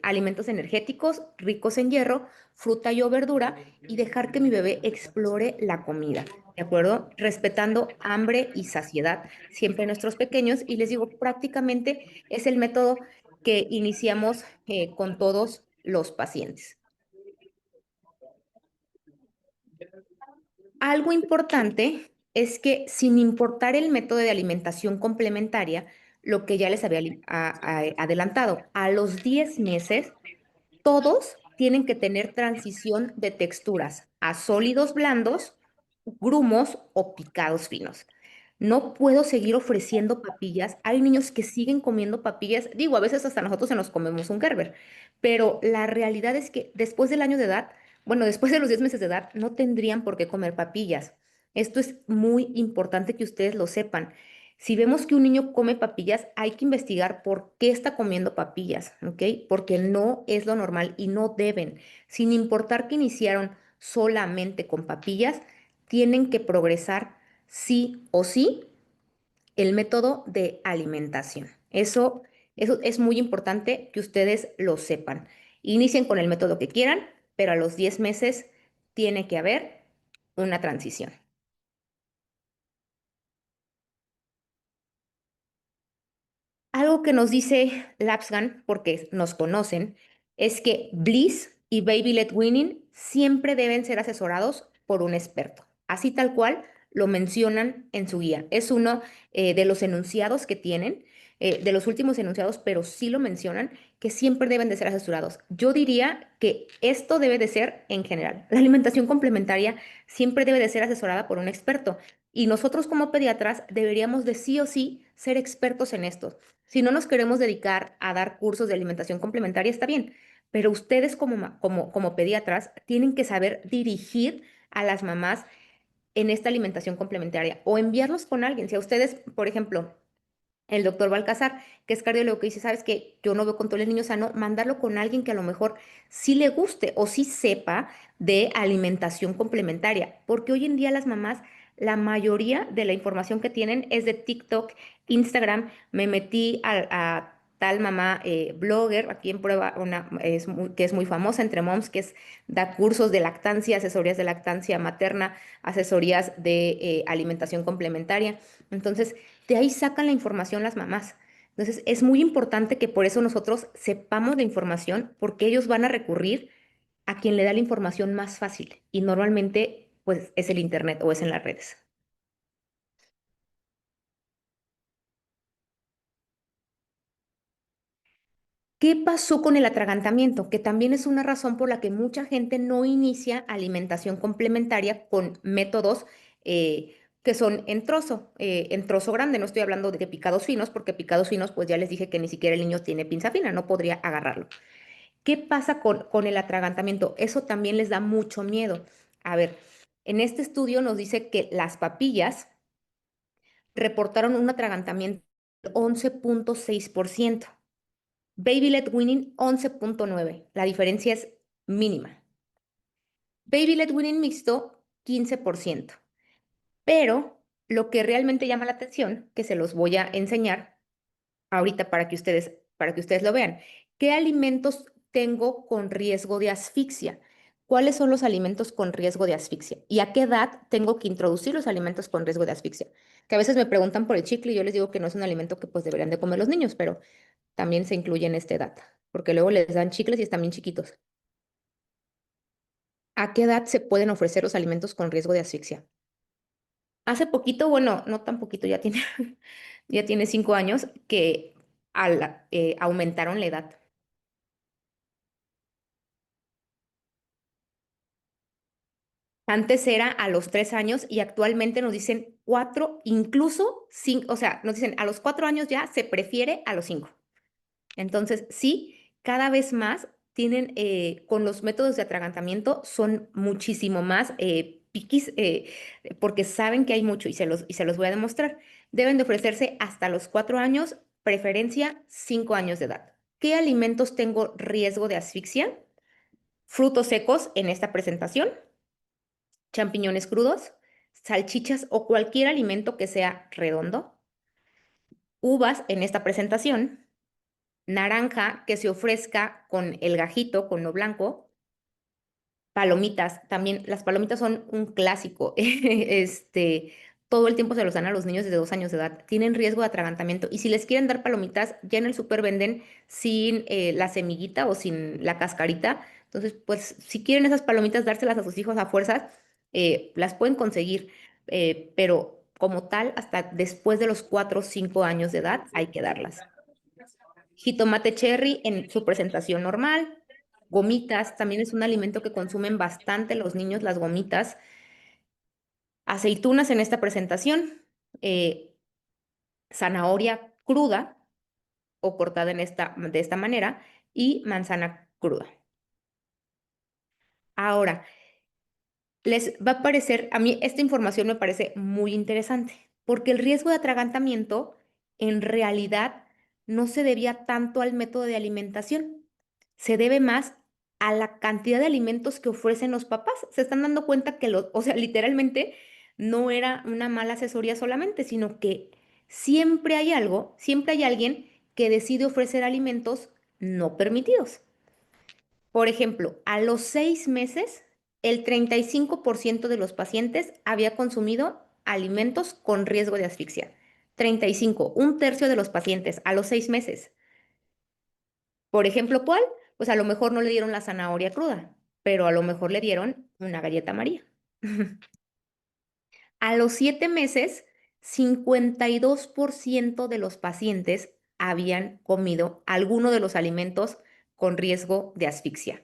B: alimentos energéticos, ricos en hierro, fruta y o verdura, y dejar que mi bebé explore la comida, ¿de acuerdo? Respetando hambre y saciedad siempre en nuestros pequeños, y les digo, prácticamente es el método que iniciamos con todos los pacientes. Algo importante es que sin importar el método de alimentación complementaria, lo que ya les había adelantado, a los 10 meses, todos tienen que tener transición de texturas a sólidos blandos, grumos o picados finos. No puedo seguir ofreciendo papillas. Hay niños que siguen comiendo papillas. Digo, a veces hasta nosotros se nos comemos un Gerber, pero la realidad es que después del año de edad, bueno, después de los 10 meses de edad, no tendrían por qué comer papillas. Esto es muy importante que ustedes lo sepan. Si vemos que un niño come papillas, hay que investigar por qué está comiendo papillas, ¿ok? Porque no es lo normal y no deben. Sin importar que iniciaron solamente con papillas, tienen que progresar sí o sí el método de alimentación. Eso es muy importante que ustedes lo sepan. Inicien con el método que quieran, pero a los 10 meses tiene que haber una transición. Algo que nos dice Lapsgan, porque nos conocen, es que Bliss y Baby Led Winning siempre deben ser asesorados por un experto. Así tal cual lo mencionan en su guía. Es uno de los enunciados que tienen, de los últimos enunciados, pero sí lo mencionan, que siempre deben de ser asesorados. Yo diría que esto debe de ser en general. La alimentación complementaria siempre debe de ser asesorada por un experto. Y nosotros como pediatras deberíamos de sí o sí ser expertos en esto. Si no nos queremos dedicar a dar cursos de alimentación complementaria, está bien, pero ustedes como pediatras tienen que saber dirigir a las mamás en esta alimentación complementaria o enviarlos con alguien. Si a ustedes, por ejemplo, el doctor Balcázar, que es cardiólogo, que dice, sabes que yo no veo control del niño sano, mandarlo con alguien que a lo mejor sí le guste o sí sepa de alimentación complementaria, porque hoy en día las mamás, la mayoría de la información que tienen es de TikTok, Instagram. Me metí a tal mamá blogger, aquí en prueba, que es muy famosa entre moms, da cursos de lactancia, asesorías de lactancia materna, asesorías de alimentación complementaria. Entonces, de ahí sacan la información las mamás. Entonces, es muy importante que por eso nosotros sepamos la información, porque ellos van a recurrir a quien le da la información más fácil. Y normalmente, pues, es el internet o es en las redes. ¿Qué pasó con el atragantamiento? Que también es una razón por la que mucha gente no inicia alimentación complementaria con métodos que son en trozo grande. No estoy hablando de picados finos, porque picados finos, pues ya les dije que ni siquiera el niño tiene pinza fina, no podría agarrarlo. ¿Qué pasa con el atragantamiento? Eso también les da mucho miedo. A ver, en este estudio nos dice que las papillas reportaron un atragantamiento del 11.6%. Baby led weaning 11.9. La diferencia es mínima. Baby led weaning mixto 15%. Pero lo que realmente llama la atención, que se los voy a enseñar ahorita para que ustedes lo vean. ¿Qué alimentos tengo con riesgo de asfixia? ¿Cuáles son los alimentos con riesgo de asfixia? ¿Y a qué edad tengo que introducir los alimentos con riesgo de asfixia? Que a veces me preguntan por el chicle y yo les digo que no es un alimento que pues deberían de comer los niños, pero también se incluye en esta edad, porque luego les dan chicles y están bien chiquitos. ¿A qué edad se pueden ofrecer los alimentos con riesgo de asfixia? Hace poquito, bueno, no tan poquito, ya tiene, ya tiene 5 años que aumentaron la edad. Antes era a los 3 años y actualmente nos dicen 4, incluso 5, o sea, nos dicen a los 4 años ya se prefiere a los 5. Entonces, sí, cada vez más tienen, con los métodos de atragantamiento, son muchísimo más piquis, porque saben que hay mucho y se los voy a demostrar. Deben de ofrecerse hasta los 4 años, preferencia 5 años de edad. ¿Qué alimentos tengo riesgo de asfixia? Frutos secos en esta presentación, champiñones crudos, salchichas o cualquier alimento que sea redondo, uvas en esta presentación, naranja que se ofrezca con el gajito, con lo blanco, palomitas, también las palomitas son un clásico, todo el tiempo se los dan a los niños desde 2 años de edad, tienen riesgo de atragantamiento y si les quieren dar palomitas, ya en el súper venden sin la semillita o sin la cascarita, entonces pues si quieren esas palomitas dárselas a sus hijos a fuerzas, las pueden conseguir, pero como tal, hasta después de los 4 o 5 años de edad hay que darlas. Jitomate cherry en su presentación normal. Gomitas, también es un alimento que consumen bastante los niños, las gomitas. Aceitunas en esta presentación. eh, Zanahoria cruda o cortada de esta manera. Y manzana cruda. Ahora, les va a parecer, a mí esta información me parece muy interesante, porque el riesgo de atragantamiento en realidad no se debía tanto al método de alimentación, se debe más a la cantidad de alimentos que ofrecen los papás. Se están dando cuenta que o sea, literalmente no era una mala asesoría solamente, sino que siempre hay algo, siempre hay alguien que decide ofrecer alimentos no permitidos. Por ejemplo, a los 6 meses, el 35% de los pacientes había consumido alimentos con riesgo de asfixia. 35, un tercio de los pacientes a los 6 meses. Por ejemplo, ¿cuál? Pues a lo mejor no le dieron la zanahoria cruda, pero a lo mejor le dieron una galleta María. A los 7 meses, 52% de los pacientes habían comido alguno de los alimentos con riesgo de asfixia.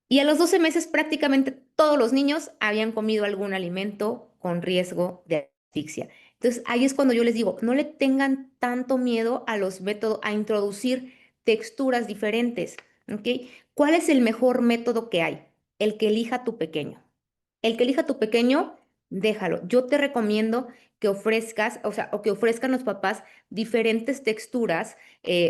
B: Y a los 12 meses prácticamente todos los niños habían comido algún alimento con riesgo de asfixia. Entonces ahí es cuando yo les digo, no le tengan tanto miedo a los métodos, a introducir texturas diferentes, ¿ok? ¿Cuál es el mejor método que hay? El que elija tu pequeño. El que elija tu pequeño, déjalo. Yo te recomiendo que ofrezcas, o sea, o que ofrezcan los papás diferentes texturas,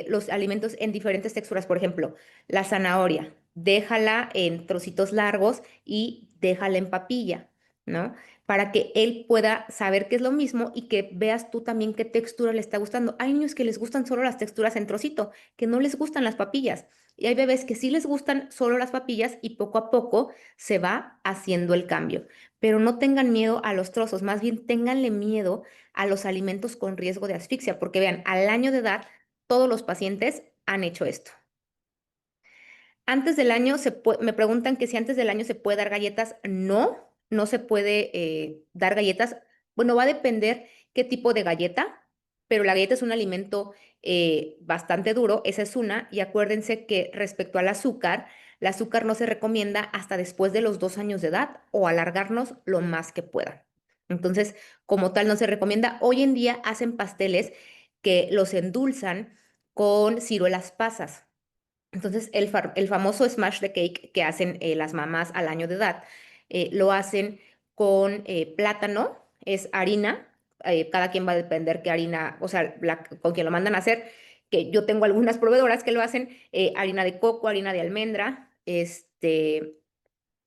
B: los alimentos en diferentes texturas. Por ejemplo, la zanahoria, déjala en trocitos largos y déjala en papilla, ¿no? Para que él pueda saber qué es lo mismo y que veas tú también qué textura le está gustando. Hay niños que les gustan solo las texturas en trocito, que no les gustan las papillas. Y hay bebés que sí les gustan solo las papillas y poco a poco se va haciendo el cambio. Pero no tengan miedo a los trozos, más bien ténganle miedo a los alimentos con riesgo de asfixia, porque vean, al año de edad todos los pacientes han hecho esto. Antes del año me preguntan que si antes del año se puede dar galletas. No, no se puede dar galletas. Bueno, va a depender qué tipo de galleta, pero la galleta es un alimento bastante duro, esa es una. Y acuérdense que respecto al azúcar, el azúcar no se recomienda hasta después de los 2 años de edad o alargarnos lo más que puedan. Entonces, como tal, no se recomienda. Hoy en día hacen pasteles que los endulzan con ciruelas pasas. Entonces, el famoso smash the cake que hacen las mamás al año de edad, lo hacen con plátano, es harina, cada quien va a depender qué harina, o sea, con quien lo mandan a hacer, que yo tengo algunas proveedoras que lo hacen, harina de coco, harina de almendra,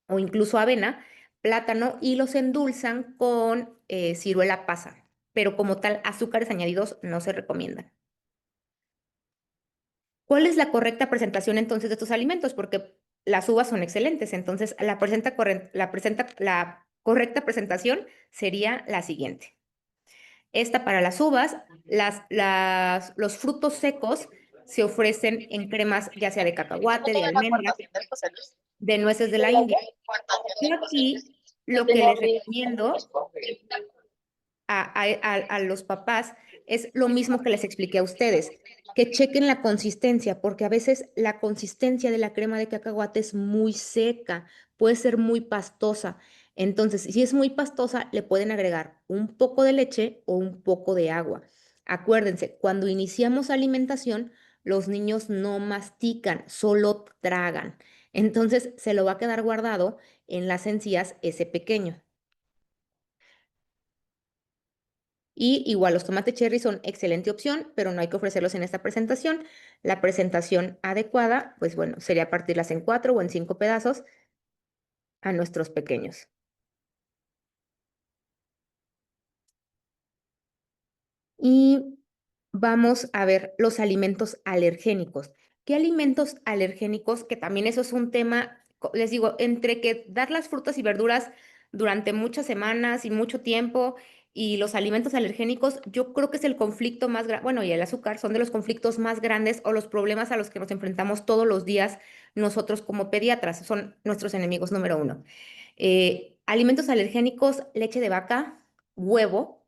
B: o incluso avena, plátano, y los endulzan con ciruela pasa, pero como tal, azúcares añadidos no se recomiendan. ¿Cuál es la correcta presentación entonces de estos alimentos? Porque las uvas son excelentes, entonces la correcta presentación sería la siguiente. Esta para las uvas, los frutos secos se ofrecen en cremas ya sea de cacahuate, de almendra, de nueces de la India. Y aquí lo que les recomiendo a los papás es lo mismo que les expliqué a ustedes, que chequen la consistencia, porque a veces la consistencia de la crema de cacahuate es muy seca, puede ser muy pastosa. Entonces, si es muy pastosa, le pueden agregar un poco de leche o un poco de agua. Acuérdense, cuando iniciamos alimentación, los niños no mastican, solo tragan. Entonces, se lo va a quedar guardado en las encías ese pequeño. Y igual los tomates cherry son excelente opción, pero no hay que ofrecerlos en esta presentación. La presentación adecuada, pues bueno, sería partirlas en 4 o en 5 pedazos a nuestros pequeños. Y vamos a ver los alimentos alergénicos. ¿Qué alimentos alergénicos? Que también eso es un tema, les digo, entre que dar las frutas y verduras durante muchas semanas y mucho tiempo y los alimentos alergénicos, yo creo que es el conflicto más grande, bueno, y el azúcar son de los conflictos más grandes o los problemas a los que nos enfrentamos todos los días nosotros como pediatras, son nuestros enemigos número uno. Alimentos alergénicos, leche de vaca, huevo.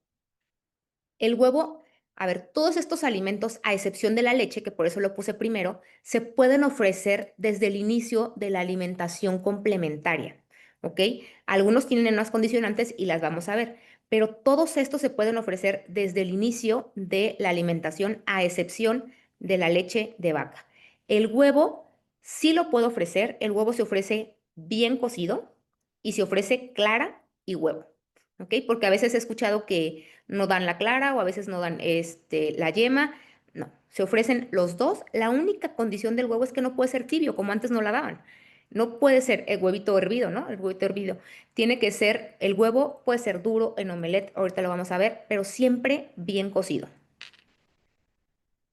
B: El huevo, a ver, todos estos alimentos, a excepción de la leche, que por eso lo puse primero, se pueden ofrecer desde el inicio de la alimentación complementaria, ¿ok? Algunos tienen unas condicionantes y las vamos a ver, pero todos estos se pueden ofrecer desde el inicio de la alimentación, a excepción de la leche de vaca. El huevo sí lo puedo ofrecer, el huevo se ofrece bien cocido y se ofrece clara y huevo, ¿ok? Porque a veces he escuchado que no dan la clara o a veces no dan la yema. No, se ofrecen los dos. La única condición del huevo es que no puede ser tibio, como antes no la daban. No puede ser el huevito hervido, ¿no? El huevito hervido. Tiene que ser, el huevo puede ser duro en omelette, ahorita lo vamos a ver, pero siempre bien cocido.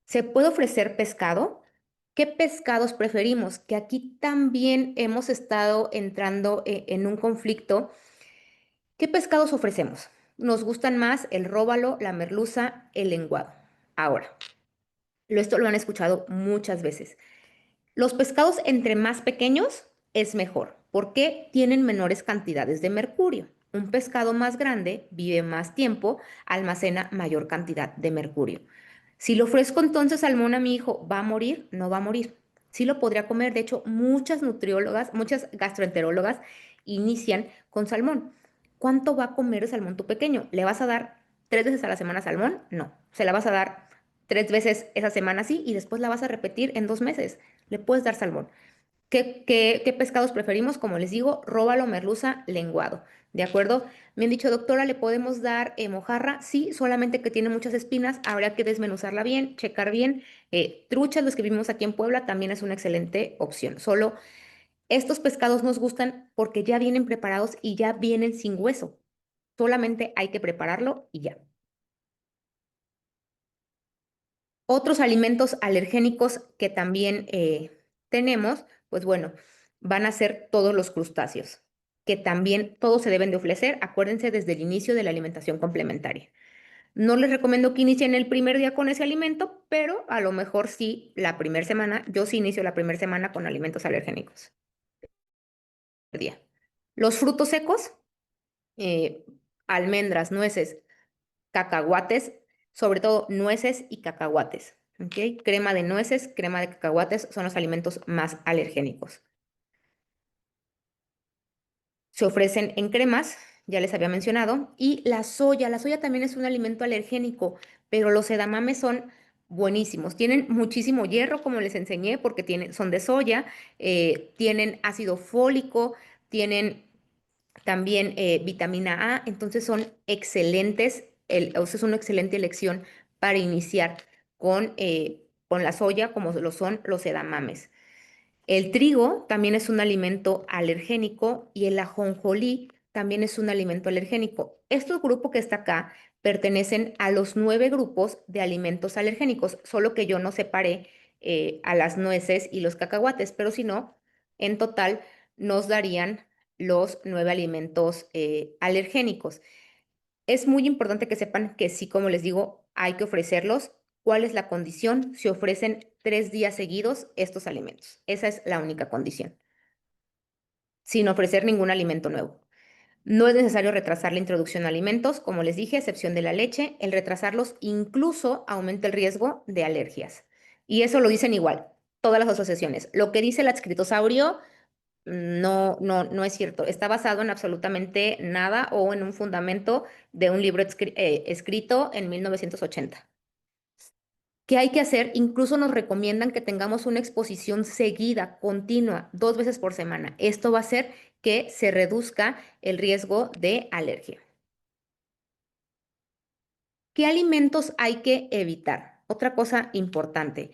B: Se puede ofrecer pescado. ¿Qué pescados preferimos? Que aquí también hemos estado entrando en un conflicto. ¿Qué pescados ofrecemos? Nos gustan más el róbalo, la merluza, el lenguado. Ahora, esto lo han escuchado muchas veces. Los pescados entre más pequeños es mejor porque tienen menores cantidades de mercurio. Un pescado más grande vive más tiempo, almacena mayor cantidad de mercurio. Si le ofrezco entonces salmón a mi hijo, ¿va a morir? No va a morir. Sí lo podría comer. De hecho, muchas nutriólogas, muchas gastroenterólogas inician con salmón. ¿Cuánto va a comer el salmón tu pequeño? ¿Le vas a dar 3 veces a la semana salmón? No. Se la vas a dar 3 veces esa semana sí y después la vas a repetir en 2 meses. Le puedes dar salmón. ¿Qué pescados preferimos? Como les digo, róbalo, merluza, lenguado. ¿De acuerdo? Me han dicho, doctora, ¿le podemos dar mojarra? Sí, solamente que tiene muchas espinas. Habría que desmenuzarla bien, checar bien. Truchas, los que vivimos aquí en Puebla, también es una excelente opción. Solo estos pescados nos gustan porque ya vienen preparados y ya vienen sin hueso. Solamente hay que prepararlo y ya. Otros alimentos alergénicos que también tenemos, pues bueno, van a ser todos los crustáceos, que también todos se deben de ofrecer, acuérdense, desde el inicio de la alimentación complementaria. No les recomiendo que inicien el primer día con ese alimento, pero a lo mejor sí la primera semana, yo sí inicio la primera semana con alimentos alergénicos. Día. Los frutos secos, eh, almendras, nueces, cacahuates, sobre todo nueces y cacahuates. ¿Ok? Crema de nueces, crema de cacahuates son los alimentos más alergénicos. Se ofrecen en cremas, ya les había mencionado, y la soya también es un alimento alergénico, pero los edamames son buenísimos. Tienen muchísimo hierro, como les enseñé, porque son de soya, tienen ácido fólico, tienen también vitamina A, entonces son excelentes, o sea, es una excelente elección para iniciar con la soya, como lo son los edamames. El trigo también es un alimento alergénico y el ajonjolí también es un alimento alergénico. Estos grupos que está acá pertenecen a los 9 grupos de alimentos alergénicos, solo que yo no separé a las nueces y los cacahuates, pero si no, en total nos darían los 9 alimentos alergénicos. Es muy importante que sepan que sí, como les digo, hay que ofrecerlos. ¿Cuál es la condición? Se ofrecen 3 días seguidos estos alimentos. Esa es la única condición, sin ofrecer ningún alimento nuevo. No es necesario retrasar la introducción a alimentos, como les dije, a excepción de la leche. El retrasarlos incluso aumenta el riesgo de alergias. Y eso lo dicen igual, todas las asociaciones. Lo que dice el adscritosaurio no es cierto. Está basado en absolutamente nada o en un fundamento de un libro escrito en 1980. ¿Qué hay que hacer? Incluso nos recomiendan que tengamos una exposición seguida, continua, 2 veces por semana. Esto va a hacer que se reduzca el riesgo de alergia. ¿Qué alimentos hay que evitar? Otra cosa importante,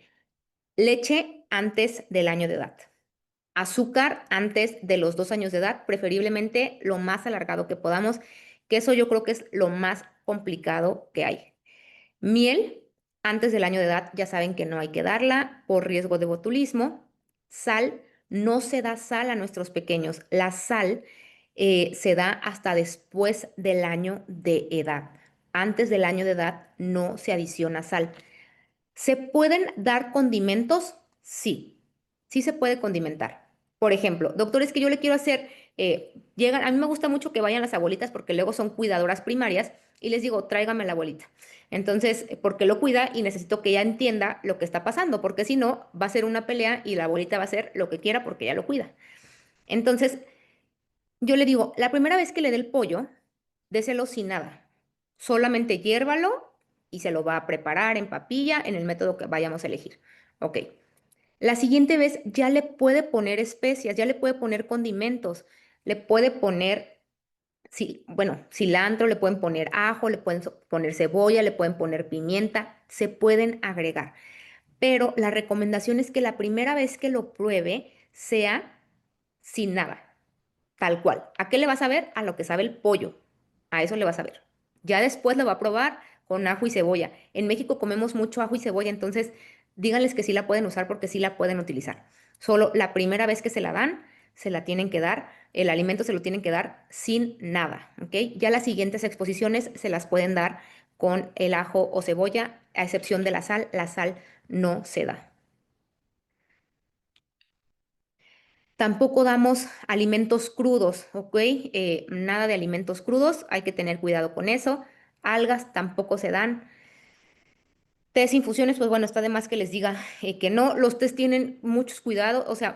B: leche antes del año de edad. Azúcar antes de los 2 años de edad, preferiblemente lo más alargado que podamos, que eso yo creo que es lo más complicado que hay. Miel antes del año de edad, ya saben que no hay que darla por riesgo de botulismo. Sal, no se da sal a nuestros pequeños. La sal se da hasta después del año de edad. Antes del año de edad no se adiciona sal. ¿Se pueden dar condimentos? Sí, sí se puede condimentar. Por ejemplo, doctores, que yo le quiero hacer, a mí me gusta mucho que vayan las abuelitas porque luego son cuidadoras primarias y les digo, tráigame a la abuelita. Entonces, porque lo cuida y necesito que ella entienda lo que está pasando, porque si no, va a ser una pelea y la abuelita va a hacer lo que quiera porque ella lo cuida. Entonces, yo le digo, la primera vez que le dé el pollo, déselo sin nada. Solamente hiérvalo y se lo va a preparar en papilla en el método que vayamos a elegir. Ok. La siguiente vez ya le puede poner especias, ya le puede poner condimentos, le puede poner, sí, bueno, cilantro, le pueden poner ajo, le pueden poner cebolla, le pueden poner pimienta, se pueden agregar. Pero la recomendación es que la primera vez que lo pruebe sea sin nada. Tal cual. ¿A qué le vas a ver? A lo que sabe el pollo. A eso le vas a ver. Ya después lo va a probar con ajo y cebolla. En México comemos mucho ajo y cebolla, entonces díganles que sí la pueden usar porque sí la pueden utilizar. Solo la primera vez que se la dan, se la tienen que dar, el alimento se lo tienen que dar sin nada, ¿ok? Ya las siguientes exposiciones se las pueden dar con el ajo o cebolla, a excepción de la sal no se da. Tampoco damos alimentos crudos, ¿ok? Nada de alimentos crudos, hay que tener cuidado con eso. Algas tampoco se dan. Tés infusiones, pues bueno, está de más que les diga que no. Los tés tienen muchos cuidados, o sea,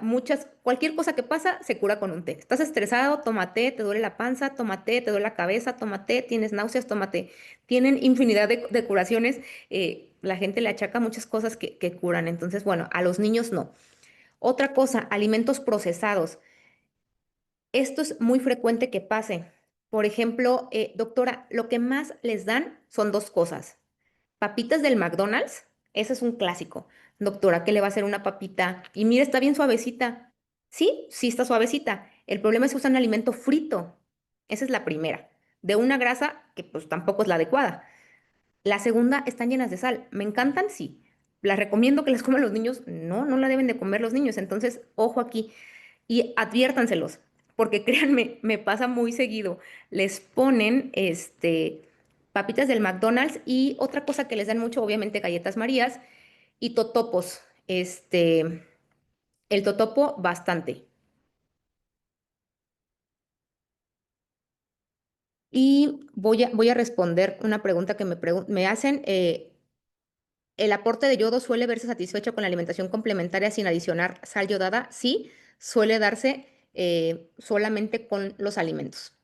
B: cualquier cosa que pasa se cura con un té. Estás estresado, toma té, te duele la panza, toma té, te duele la cabeza, toma té, tienes náuseas, toma té. Tienen infinidad de curaciones. La gente le achaca muchas cosas que curan, entonces, bueno, a los niños no. Otra cosa, alimentos procesados. Esto es muy frecuente que pase. Por ejemplo, doctora, lo que más les dan son dos cosas. Papitas del McDonald's, ese es un clásico. Doctora, ¿qué le va a hacer una papita? Y mira, está bien suavecita. Sí, sí está suavecita. El problema es que usan alimento frito. Esa es la primera. De una grasa que pues tampoco es la adecuada. La segunda, están llenas de sal. ¿Me encantan? Sí. ¿Las recomiendo que las coman los niños? No, no la deben de comer los niños. Entonces, ojo aquí. Y adviértanselos, porque créanme, me pasa muy seguido. Les ponen papitas del McDonald's y otra cosa que les dan mucho, obviamente, galletas Marías y totopos. El totopo bastante. Y voy a responder una pregunta que me hacen. ¿El aporte de yodo suele verse satisfecho con la alimentación complementaria sin adicionar sal yodada? Sí, suele darse solamente con los alimentos.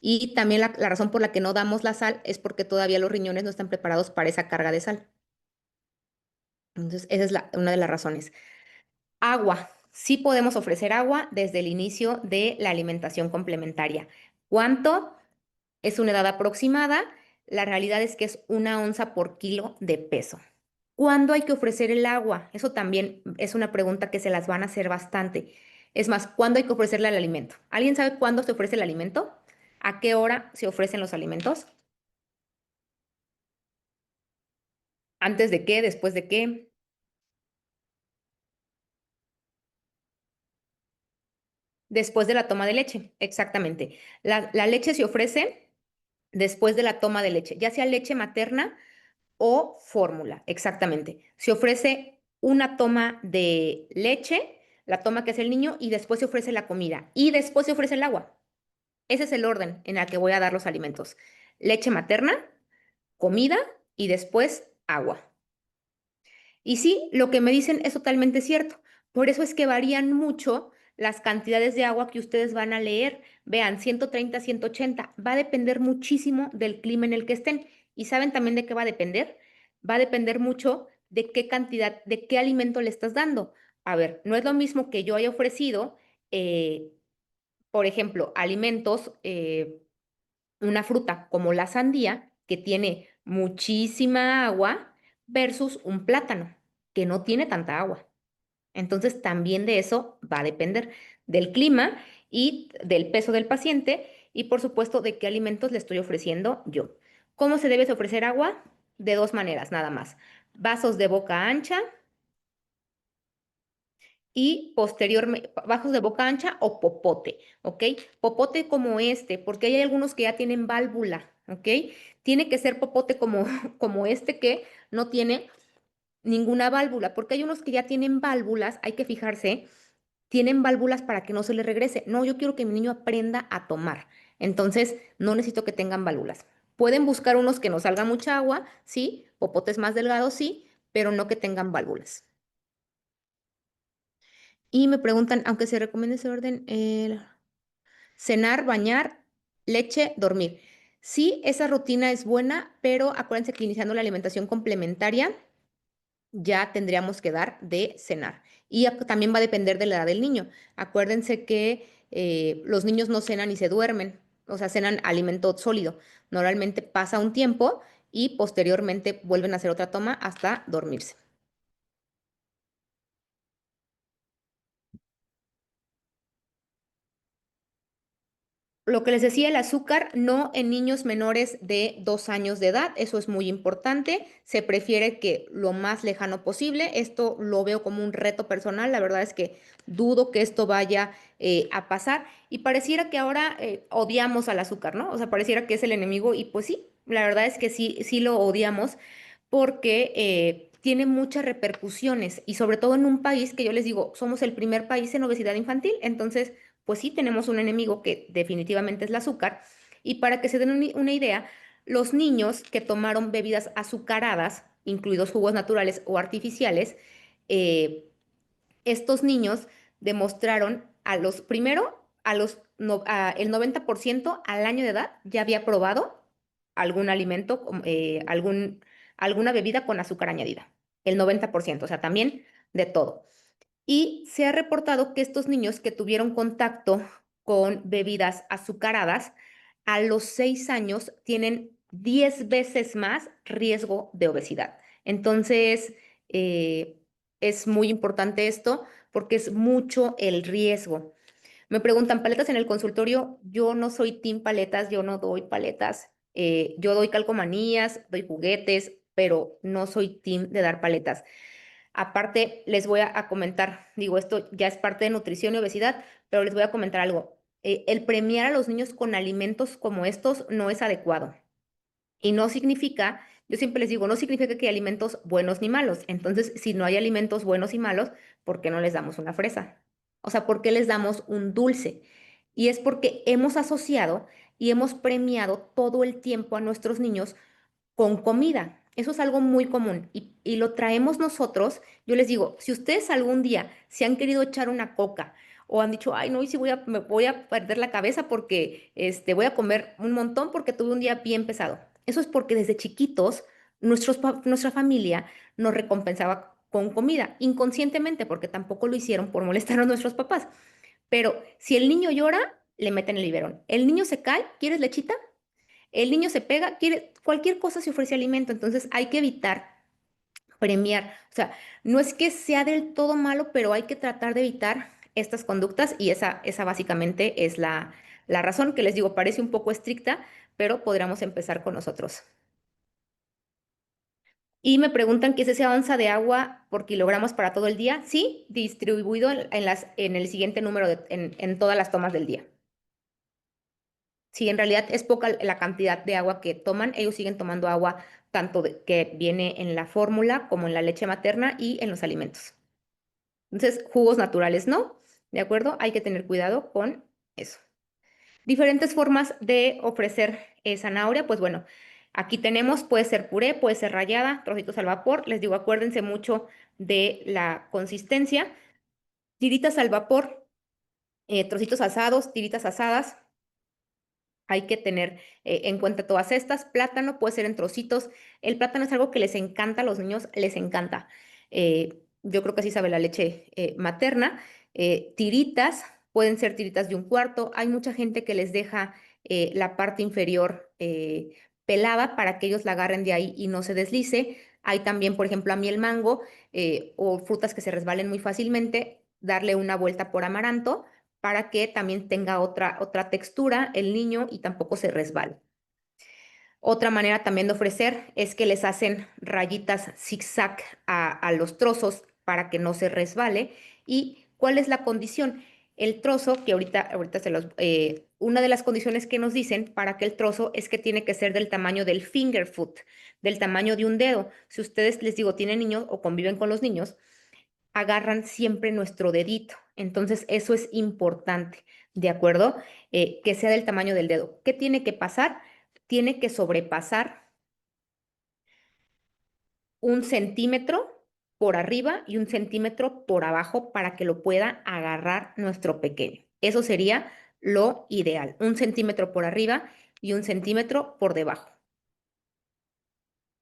B: Y también la razón por la que no damos la sal es porque todavía los riñones no están preparados para esa carga de sal. Entonces, esa es una de las razones. Agua. Sí podemos ofrecer agua desde el inicio de la alimentación complementaria. ¿Cuánto? Es una edad aproximada. La realidad es que es 1 onza por kilo de peso. ¿Cuándo hay que ofrecer el agua? Eso también es una pregunta que se las van a hacer bastante. Es más, ¿cuándo hay que ofrecerle el alimento? ¿Alguien sabe cuándo se ofrece el alimento? ¿A qué hora se ofrecen los alimentos? ¿Antes de qué? ¿Después de qué? Después de la toma de leche, exactamente. La leche se ofrece después de la toma de leche, ya sea leche materna o fórmula, exactamente. Se ofrece una toma de leche, la toma que hace el niño, y después se ofrece la comida, y después se ofrece el agua. Ese es el orden en el que voy a dar los alimentos. Leche materna, comida y después agua. Y sí, lo que me dicen es totalmente cierto. Por eso es que varían mucho las cantidades de agua que ustedes van a leer. Vean, 130, 180. Va a depender muchísimo del clima en el que estén. ¿Y saben también de qué va a depender? Va a depender mucho de qué cantidad, de qué alimento le estás dando. A ver, no es lo mismo que yo haya ofrecido, eh, por ejemplo, alimentos, una fruta como la sandía, que tiene muchísima agua, versus un plátano, que no tiene tanta agua. Entonces, también de eso va a depender del clima y del peso del paciente y, por supuesto, de qué alimentos le estoy ofreciendo yo. ¿Cómo se debe de ofrecer agua? De dos maneras, nada más. Vasos de boca ancha y posteriormente, vasos de boca ancha o popote, ¿ok? Popote como este, porque hay algunos que ya tienen válvula, ¿ok? Tiene que ser popote como, como este que no tiene ninguna válvula, porque hay unos que ya tienen válvulas, hay que fijarse, tienen válvulas para que no se les regrese. No, yo quiero que mi niño aprenda a tomar, entonces no necesito que tengan válvulas. Pueden buscar unos que no salga mucha agua, sí, popotes más delgados, sí, pero no que tengan válvulas. Y me preguntan, aunque se recomiende ese orden, cenar, bañar, leche, dormir. Sí, esa rutina es buena, pero acuérdense que iniciando la alimentación complementaria ya tendríamos que dar de cenar. Y también va a depender de la edad del niño. Acuérdense que los niños no cenan y se duermen, o sea, cenan alimento sólido. Normalmente pasa un tiempo y posteriormente vuelven a hacer otra toma hasta dormirse. Lo que les decía, el azúcar no en niños menores de 2 años de edad, eso es muy importante. Se prefiere que lo más lejano posible. Esto lo veo como un reto personal. La verdad es que dudo que esto vaya a pasar. Y pareciera que ahora odiamos al azúcar, ¿no? O sea, pareciera que es el enemigo y pues sí, la verdad es que sí, sí lo odiamos porque tiene muchas repercusiones y sobre todo en un país que yo les digo, somos el primer país en obesidad infantil, entonces pues sí tenemos un enemigo que definitivamente es el azúcar. Y para que se den una idea, los niños que tomaron bebidas azucaradas, incluidos jugos naturales o artificiales, eh, estos niños demostraron primero, el 90% al año de edad ya había probado algún alimento, alguna bebida con azúcar añadida. El 90%, o sea, también de todo. Y se ha reportado que estos niños que tuvieron contacto con bebidas azucaradas, a los 6 años tienen 10 veces más riesgo de obesidad. Entonces, eh, es muy importante esto porque es mucho el riesgo. Me preguntan, ¿paletas en el consultorio? Yo no soy team paletas, yo no doy paletas. Yo doy calcomanías, doy juguetes, pero no soy team de dar paletas. Aparte, les voy a comentar, digo, esto ya es parte de nutrición y obesidad, pero les voy a comentar algo. El premiar a los niños con alimentos como estos no es adecuado. Y no significa, yo siempre les digo, no significa que hay alimentos buenos ni malos. Entonces, si no hay alimentos buenos y malos, ¿por qué no les damos una fresa? O sea, ¿por qué les damos un dulce? Y es porque hemos asociado y hemos premiado todo el tiempo a nuestros niños con comida. Eso es algo muy común y lo traemos nosotros. Yo les digo, si ustedes algún día se han querido echar una coca o han dicho, ay, no, y si me voy a perder la cabeza porque voy a comer un montón porque tuve un día bien pesado. Eso es porque desde chiquitos nuestra familia nos recompensaba con comida, inconscientemente, porque tampoco lo hicieron por molestar a nuestros papás. Pero si el niño llora, le meten el biberón. El niño se cae, ¿quieres lechita? El niño se pega, quiere, cualquier cosa se ofrece alimento, entonces hay que evitar premiar. O sea, no es que sea del todo malo, pero hay que tratar de evitar estas conductas y esa básicamente es la razón que les digo, parece un poco estricta, pero podríamos empezar con nosotros. Y me preguntan qué es esa onza de agua por kilogramos para todo el día. Sí, distribuido en el siguiente número en todas las tomas del día. Si en realidad es poca la cantidad de agua que toman, ellos siguen tomando agua tanto que viene en la fórmula como en la leche materna y en los alimentos. Entonces, jugos naturales no, ¿de acuerdo? Hay que tener cuidado con eso. Diferentes formas de ofrecer zanahoria, pues bueno, aquí tenemos, puede ser puré, puede ser rallada, trocitos al vapor. Les digo, acuérdense mucho de la consistencia. Tiritas al vapor, trocitos asados, tiritas asadas. Hay que tener en cuenta todas estas. Plátano puede ser en trocitos. El plátano es algo que les encanta a los niños, les encanta. Yo creo que así sabe la leche materna. Tiritas, pueden ser tiritas de un cuarto. Hay mucha gente que les deja la parte inferior pelada para que ellos la agarren de ahí y no se deslice. Hay también, por ejemplo, a mí el mango o frutas que se resbalen muy fácilmente, darle una vuelta por amaranto para que también tenga otra textura el niño y tampoco se resbale. Otra manera también de ofrecer es que les hacen rayitas zigzag a los trozos para que no se resbale. ¿Y cuál es la condición? El trozo, que ahorita una de las condiciones que nos dicen para que el trozo es que tiene que ser del tamaño del finger food, del tamaño de un dedo. Si ustedes, les digo, tienen niños o conviven con los niños, agarran siempre nuestro dedito. Entonces, eso es importante, ¿de acuerdo? Que sea del tamaño del dedo. ¿Qué tiene que pasar? Tiene que sobrepasar 1 centímetro por arriba y 1 centímetro por abajo para que lo pueda agarrar nuestro pequeño. Eso sería lo ideal. 1 centímetro por arriba y 1 centímetro por debajo.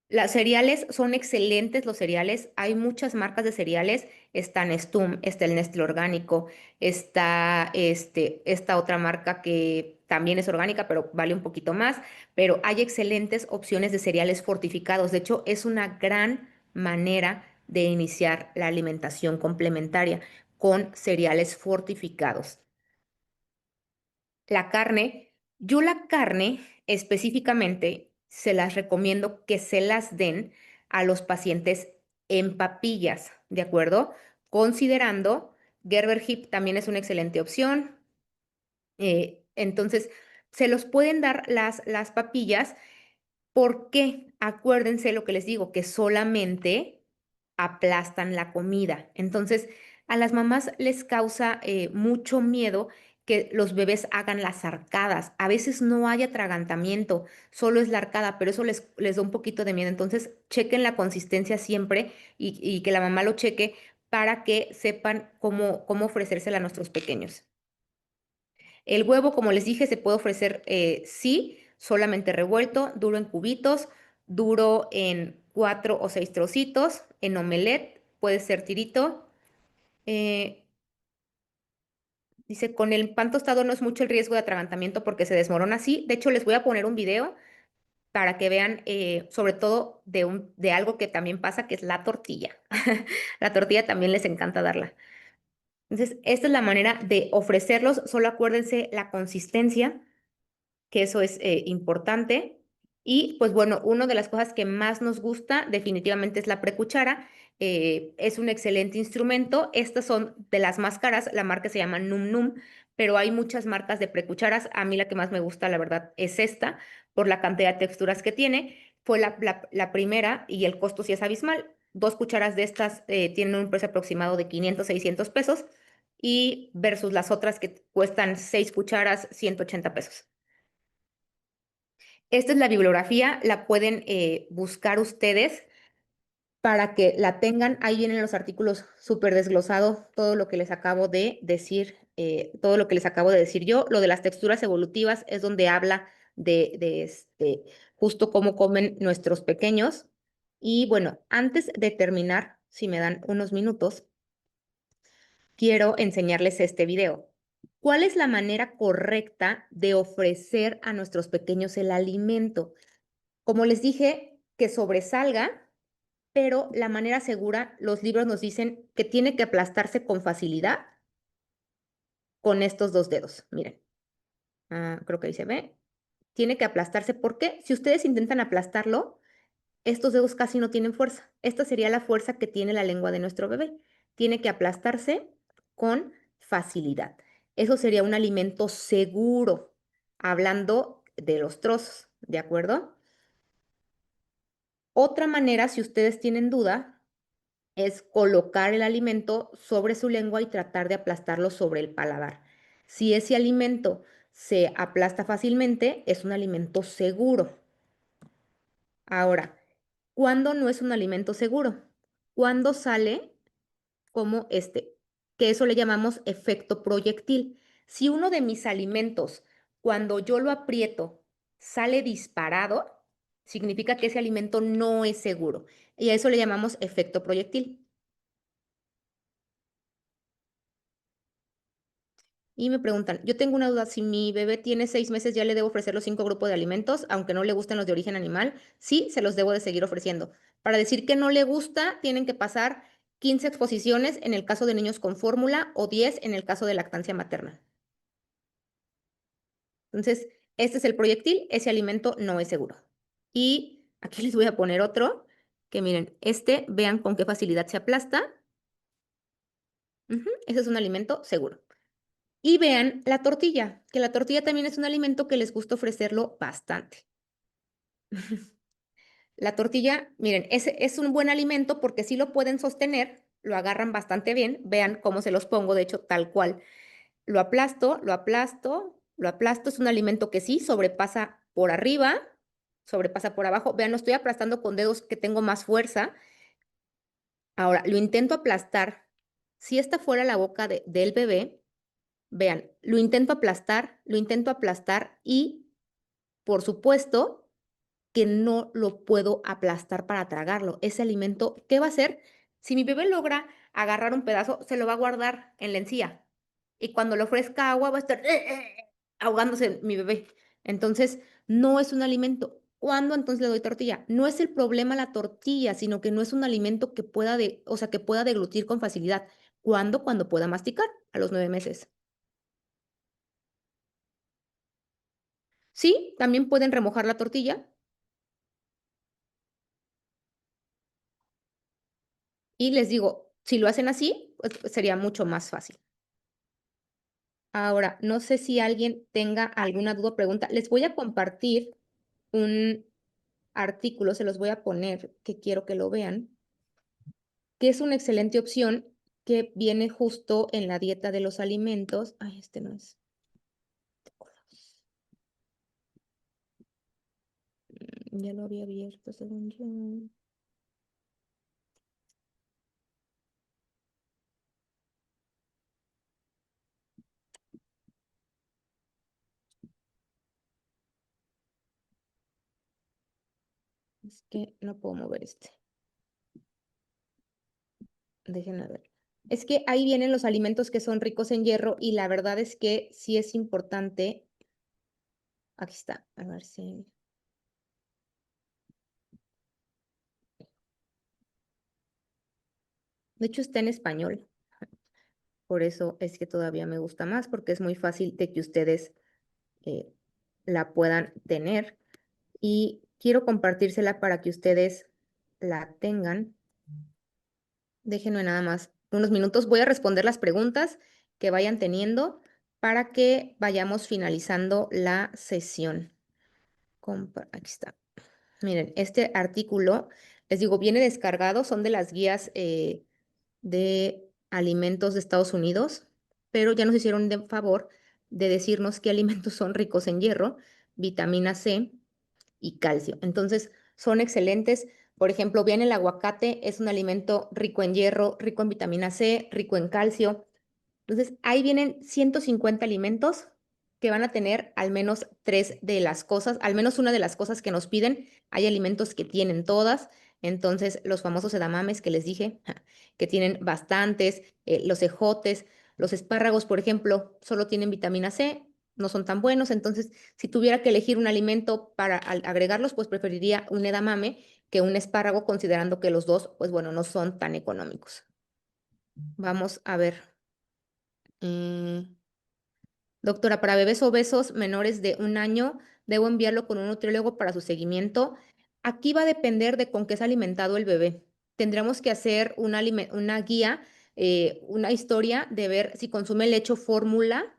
B: Las cereales son excelentes, los cereales. Hay muchas marcas de cereales. Está Nestum, está el Nestlé orgánico, está esta otra marca que también es orgánica, pero vale un poquito más. Pero hay excelentes opciones de cereales fortificados. De hecho, es una gran manera de iniciar la alimentación complementaria con cereales fortificados. La carne, yo la carne específicamente se las recomiendo que se las den a los pacientes en papillas, ¿de acuerdo? Considerando, Gerber Hip también es una excelente opción. Entonces, se los pueden dar las papillas porque acuérdense lo que les digo, que solamente aplastan la comida. Entonces, a las mamás les causa mucho miedo que los bebés hagan las arcadas. A veces no hay atragantamiento, solo es la arcada, pero eso les da un poquito de miedo. Entonces, chequen la consistencia siempre y que la mamá lo cheque para que sepan cómo ofrecérsela a nuestros pequeños. El huevo, como les dije, se puede ofrecer, sí, solamente revuelto, duro en cubitos, duro en 4 o 6 trocitos, en omelette, puede ser tirito. Eh, Dice, con el pan tostado no es mucho el riesgo de atragantamiento porque se desmorona así. De hecho, les voy a poner un video para que vean, sobre todo de algo que también pasa, que es la tortilla. La tortilla también les encanta darla. Entonces, esta es la manera de ofrecerlos. Solo acuérdense la consistencia, que eso es importante. Y pues bueno, una de las cosas que más nos gusta definitivamente es la precuchara. Es un excelente instrumento. Estas son de las más caras, la marca se llama Num Num, pero hay muchas marcas de precucharas. A mí la que más me gusta, la verdad, es esta, por la cantidad de texturas que tiene. Fue la primera y el costo sí es abismal. Dos cucharas de estas tienen un precio aproximado de 500, 600 pesos y versus las otras que cuestan 6 cucharas, 180 pesos. Esta es la bibliografía, la pueden buscar ustedes para que la tengan. Ahí vienen los artículos súper desglosados, todo lo que les acabo de decir, todo lo que les acabo de decir yo. Lo de las texturas evolutivas es donde habla de justo cómo comen nuestros pequeños. Y bueno, antes de terminar, si me dan unos minutos, quiero enseñarles este video. ¿Cuál es la manera correcta de ofrecer a nuestros pequeños el alimento? Como les dije, que sobresalga, pero la manera segura, los libros nos dicen que tiene que aplastarse con facilidad con estos dos dedos. Miren, creo que ahí se ve. Tiene que aplastarse porque si ustedes intentan aplastarlo, estos dedos casi no tienen fuerza. Esta sería la fuerza que tiene la lengua de nuestro bebé. Tiene que aplastarse con facilidad. Eso sería un alimento seguro, hablando de los trozos, ¿de acuerdo? Otra manera, si ustedes tienen duda, es colocar el alimento sobre su lengua y tratar de aplastarlo sobre el paladar. Si ese alimento se aplasta fácilmente, es un alimento seguro. Ahora, ¿cuándo no es un alimento seguro? Cuando sale como este, que eso le llamamos efecto proyectil. Si uno de mis alimentos, cuando yo lo aprieto, sale disparado, significa que ese alimento no es seguro. Y a eso le llamamos efecto proyectil. Y me preguntan, yo tengo una duda, si mi bebé tiene 6 meses, ¿ya le debo ofrecer los 5 grupos de alimentos, aunque no le gusten los de origen animal? Sí, se los debo de seguir ofreciendo. Para decir que no le gusta, tienen que pasar 15 exposiciones en el caso de niños con fórmula o 10 en el caso de lactancia materna. Entonces, este es el proyectil, ese alimento no es seguro. Y aquí les voy a poner otro, que miren, vean con qué facilidad se aplasta. Ese es un alimento seguro. Y vean la tortilla, que la tortilla también es un alimento que les gusta ofrecerlo bastante. La tortilla, miren, es un buen alimento porque si lo pueden sostener, lo agarran bastante bien. Vean cómo se los pongo, de hecho, tal cual. Lo aplasto, lo aplasto, lo aplasto. Es un alimento que sí sobrepasa por arriba, sobrepasa por abajo. Vean, lo estoy aplastando con dedos que tengo más fuerza. Ahora, lo intento aplastar. Si esta fuera la boca del bebé, vean, lo intento aplastar y, por supuesto, que no lo puedo aplastar para tragarlo. Ese alimento, ¿qué va a hacer? Si mi bebé logra agarrar un pedazo, se lo va a guardar en la encía. Y cuando le ofrezca agua, va a estar ahogándose mi bebé. Entonces, no es un alimento. ¿Cuándo entonces le doy tortilla? No es el problema la tortilla, sino que no es un alimento que pueda o sea, que pueda deglutir con facilidad. ¿Cuándo? Cuando pueda masticar, a los 9 meses. Sí, también pueden remojar la tortilla y les digo, si lo hacen así, pues sería mucho más fácil. Ahora, no sé si alguien tenga alguna duda o pregunta. Les voy a compartir un artículo, se los voy a poner, que quiero que lo vean, que es una excelente opción que viene justo en la dieta de los alimentos. Ay, este no es. Ya lo había abierto, según yo. Es que no puedo mover este. Déjenme ver. Es que ahí vienen los alimentos que son ricos en hierro y la verdad es que sí es importante. Aquí está, a ver si. De hecho está en español, por eso es que todavía me gusta más, porque es muy fácil de que ustedes eh, la puedan tener. Y quiero compartírsela para que ustedes la tengan. Déjenme nada más unos minutos. Voy a responder las preguntas que vayan teniendo para que vayamos finalizando la sesión. Aquí está. Miren, este artículo, les digo, viene descargado, son de las guías de alimentos de Estados Unidos, pero ya nos hicieron de favor de decirnos qué alimentos son ricos en hierro, vitamina C y calcio. Entonces, son excelentes. Por ejemplo, bien el aguacate es un alimento rico en hierro, rico en vitamina C, rico en calcio. Entonces, ahí vienen 150 alimentos que van a tener al menos tres de las cosas, al menos una de las cosas que nos piden. Hay alimentos que tienen todas. Entonces, los famosos edamames que les dije, que tienen bastantes, los ejotes, los espárragos, por ejemplo, solo tienen vitamina C, no son tan buenos. Entonces, si tuviera que elegir un alimento para agregarlos, pues preferiría un edamame que un espárrago, considerando que los dos, pues bueno, no son tan económicos. Vamos a ver. Mm, Doctora, para bebés obesos menores de 1 año, ¿debo enviarlo con un nutriólogo para su seguimiento? Aquí va a depender de con qué es alimentado el bebé. Tendremos que hacer una guía, una historia de ver si consume leche o fórmula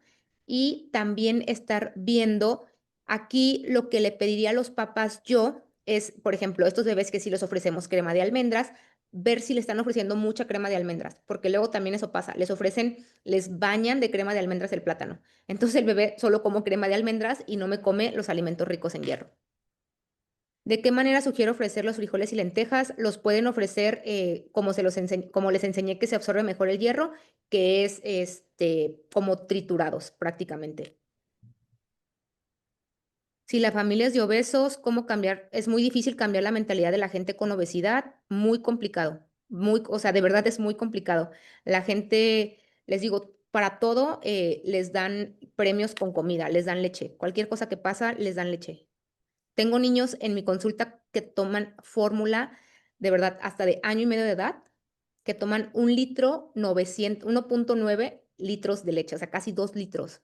B: y también estar viendo aquí lo que le pediría a los papás yo es, por ejemplo, estos bebés que sí les ofrecemos crema de almendras, ver si le están ofreciendo mucha crema de almendras, porque luego también eso pasa, les bañan de crema de almendras el plátano. Entonces el bebé solo como crema de almendras y no me come los alimentos ricos en hierro. ¿De qué manera sugiero ofrecer los frijoles y lentejas? Los pueden ofrecer como les enseñé que se absorbe mejor el hierro, que es como triturados prácticamente. Si la familia es de obesos, ¿cómo cambiar? Es muy difícil cambiar la mentalidad de la gente con obesidad, muy complicado, o sea, de verdad es muy complicado. La gente, les digo, para todo les dan premios con comida, les dan leche. Cualquier cosa que pasa, les dan leche. Tengo niños en mi consulta que toman fórmula, de verdad, hasta de 1 año y medio de edad, que toman 1.9 litros de leche, o sea, casi 2 litros.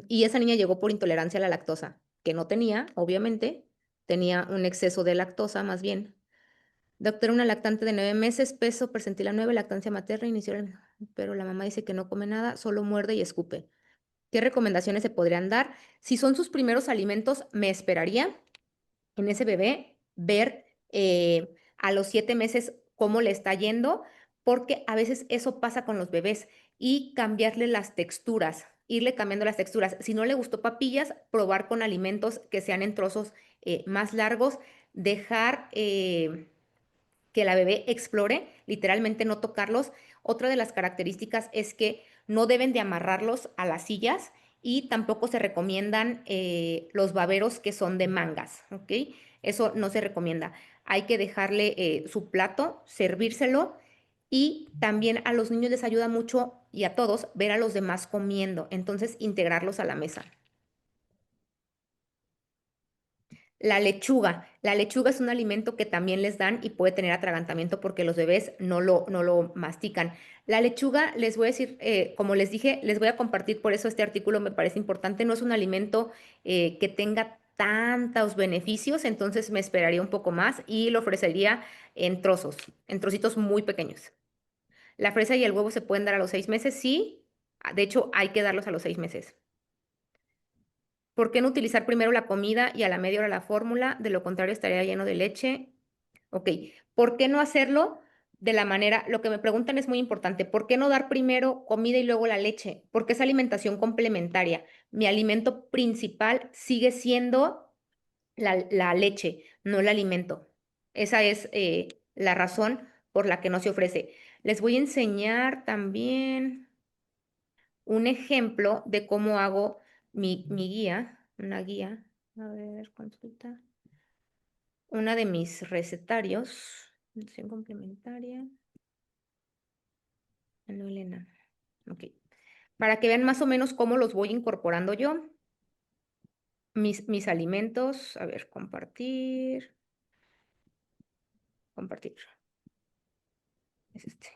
B: Y esa niña llegó por intolerancia a la lactosa, que no tenía, obviamente, tenía un exceso de lactosa más bien. Doctor, una lactante de 9 meses, peso percentil 9, lactancia materna, pero la mamá dice que no come nada, solo muerde y escupe. ¿Qué recomendaciones se podrían dar? Si son sus primeros alimentos, me esperaría en ese bebé, ver a los 7 meses cómo le está yendo, porque a veces eso pasa con los bebés y cambiarle las texturas, irle cambiando las texturas. Si no le gustó papillas, probar con alimentos que sean en trozos más largos, dejar que la bebé explore, literalmente no tocarlos. Otra de las características es que no deben de amarrarlos a las sillas y tampoco se recomiendan los baberos que son de mangas, ¿ok? Eso no se recomienda. Hay que dejarle su plato, servírselo y también a los niños les ayuda mucho y a todos ver a los demás comiendo, entonces integrarlos a la mesa. La lechuga es un alimento que también les dan y puede tener atragantamiento porque los bebés no lo mastican. La lechuga, les voy a decir, como les dije, les voy a compartir, por eso este artículo me parece importante, no es un alimento que tenga tantos beneficios, entonces me esperaría un poco más y lo ofrecería en trozos, en trocitos muy pequeños. La fresa y el huevo se pueden dar a los 6 meses, sí, de hecho hay que darlos a los 6 meses. ¿Por qué no utilizar primero la comida y a la media hora la fórmula? De lo contrario, estaría lleno de leche. Ok, ¿por qué no hacerlo de la manera? Lo que me preguntan es muy importante. ¿Por qué no dar primero comida y luego la leche? Porque es alimentación complementaria. Mi alimento principal sigue siendo la leche, no el alimento. Esa es la razón por la que no se ofrece. Les voy a enseñar también un ejemplo de cómo hago mi guía, una guía. A ver, consulta. Una de mis recetarios, nutrición complementaria. No, Elena. Ok. Para que vean más o menos cómo los voy incorporando yo. Mis alimentos, a ver, compartir, compartir. Es este.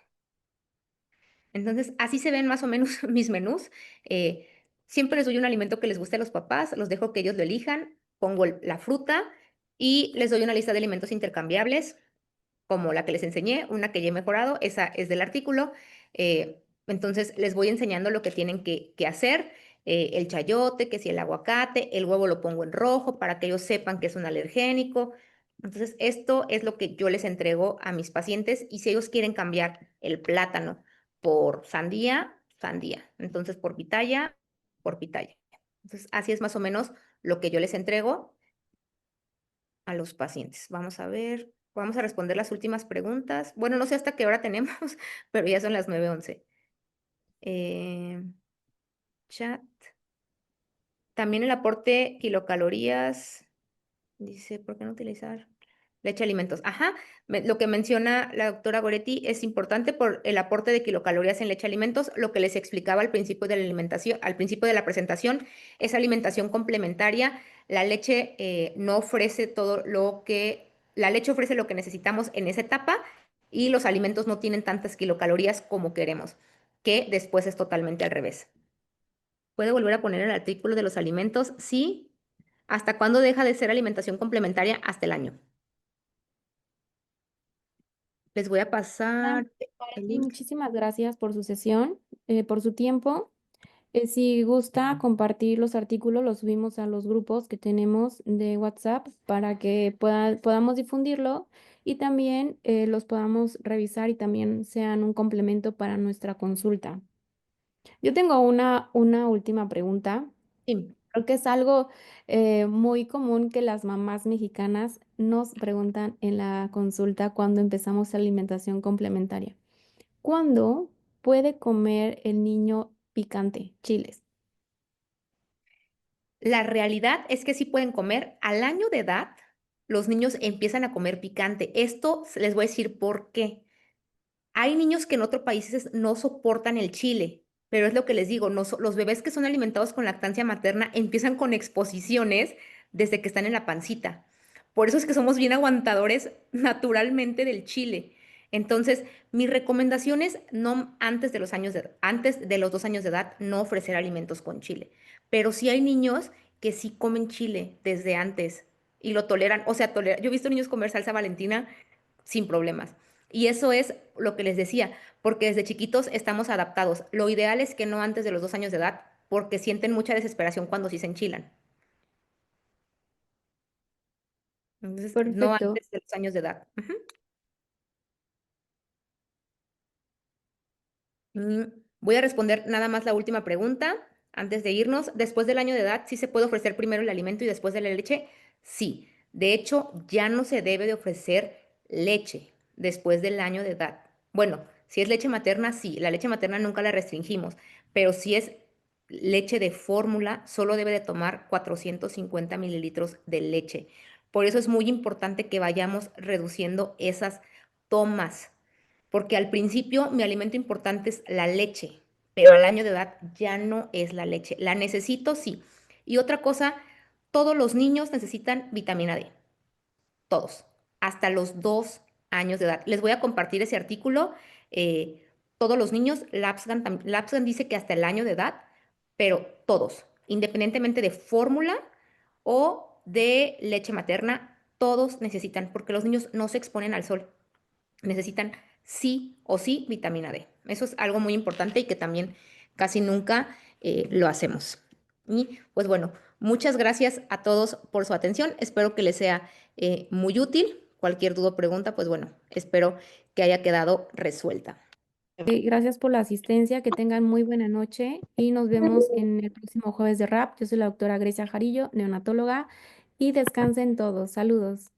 B: Entonces, así se ven más o menos mis menús. Eh, Siempre les doy un alimento que les guste a los papás, los dejo que ellos lo elijan, pongo la fruta y les doy una lista de alimentos intercambiables como la que les enseñé, una que ya he mejorado, esa es del artículo. Entonces les voy enseñando lo que tienen que hacer, el chayote, que si el aguacate, el huevo lo pongo en rojo para que ellos sepan que es un alergénico. Entonces esto es lo que yo les entrego a mis pacientes y si ellos quieren cambiar el plátano por sandía, sandía. Entonces por pitaya, por pitaya. Entonces así es más o menos lo que yo les entrego a los pacientes. Vamos a ver, vamos a responder las últimas preguntas. Bueno, no sé hasta qué hora tenemos, pero ya son las 9:11. Eh, Chat. También el aporte kilocalorías. Dice, ¿por qué no utilizar leche de alimentos? Ajá, lo que menciona la doctora Goretti es importante por el aporte de kilocalorías en leche de alimentos. Lo que les explicaba al principio de la alimentación, al principio de la presentación, es alimentación complementaria. La leche no ofrece todo lo que, la leche ofrece lo que necesitamos en esa etapa y los alimentos no tienen tantas kilocalorías como queremos, que después es totalmente al revés. ¿Puede volver a poner el artículo de los alimentos? Sí. ¿Hasta cuándo deja de ser alimentación complementaria? Hasta el año. Les voy a
C: Ah,
B: pasar el
C: sí,
B: link.
C: muchísimas gracias por su sesión, por su tiempo. Si gusta compartir los artículos, los subimos a los grupos que tenemos de WhatsApp para que podamos difundirlo y también los podamos revisar y también sean un complemento para nuestra consulta. Yo tengo una última pregunta.
B: Sí.
C: Creo que es algo muy común que las mamás mexicanas nos preguntan en la consulta cuando empezamos alimentación complementaria. ¿Cuándo puede comer el niño picante, chiles?
B: La realidad es que sí pueden comer. Al año de edad, los niños empiezan a comer picante. Esto les voy a decir por qué. Hay niños que en otros países no soportan el chile, pero es lo que les digo, los bebés que son alimentados con lactancia materna empiezan con exposiciones desde que están en la pancita. Por eso es que somos bien aguantadores naturalmente del chile. Entonces, mi recomendación es no antes de los 2 años de edad, no ofrecer alimentos con chile. Pero sí hay niños que sí comen chile desde antes y lo toleran. O sea, yo he visto niños comer salsa Valentina sin problemas. Y eso es lo que les decía, porque desde chiquitos estamos adaptados. Lo ideal es que no antes de los 2 años de edad, porque sienten mucha desesperación cuando sí se enchilan. Entonces, no
C: Perfecto.
B: antes de los años de edad. Ujú. Mm, Voy a responder nada más la última pregunta antes de irnos. Después del año de edad, ¿sí se puede ofrecer primero el alimento y después de la leche? Sí. De hecho, ya no se debe de ofrecer leche después del año de edad. Bueno, si es leche materna, sí. La leche materna nunca la restringimos, pero si es leche de fórmula, solo debe de tomar 450 mililitros de leche. Por eso es muy importante que vayamos reduciendo esas tomas porque al principio mi alimento importante es la leche, pero al año de edad ya no es la leche. La necesito, sí. Y otra cosa, todos los niños necesitan vitamina D, todos, hasta los 2 años de edad. Les voy a compartir ese artículo. Todos los niños, Lapsgan dice que hasta el año de edad, pero todos, independientemente de fórmula o de leche materna, todos necesitan, porque los niños no se exponen al sol necesitan sí o sí vitamina D. Eso es algo muy importante y que también casi nunca lo hacemos. Y pues bueno, muchas gracias a todos por su atención. Espero que les sea muy útil. Cualquier duda o pregunta, pues bueno, espero que haya quedado resuelta.
C: Gracias por la asistencia, que tengan muy buena noche y nos vemos en el próximo jueves de RAP. Yo soy la doctora Grecia Jarillo, neonatóloga, y descansen todos. Saludos.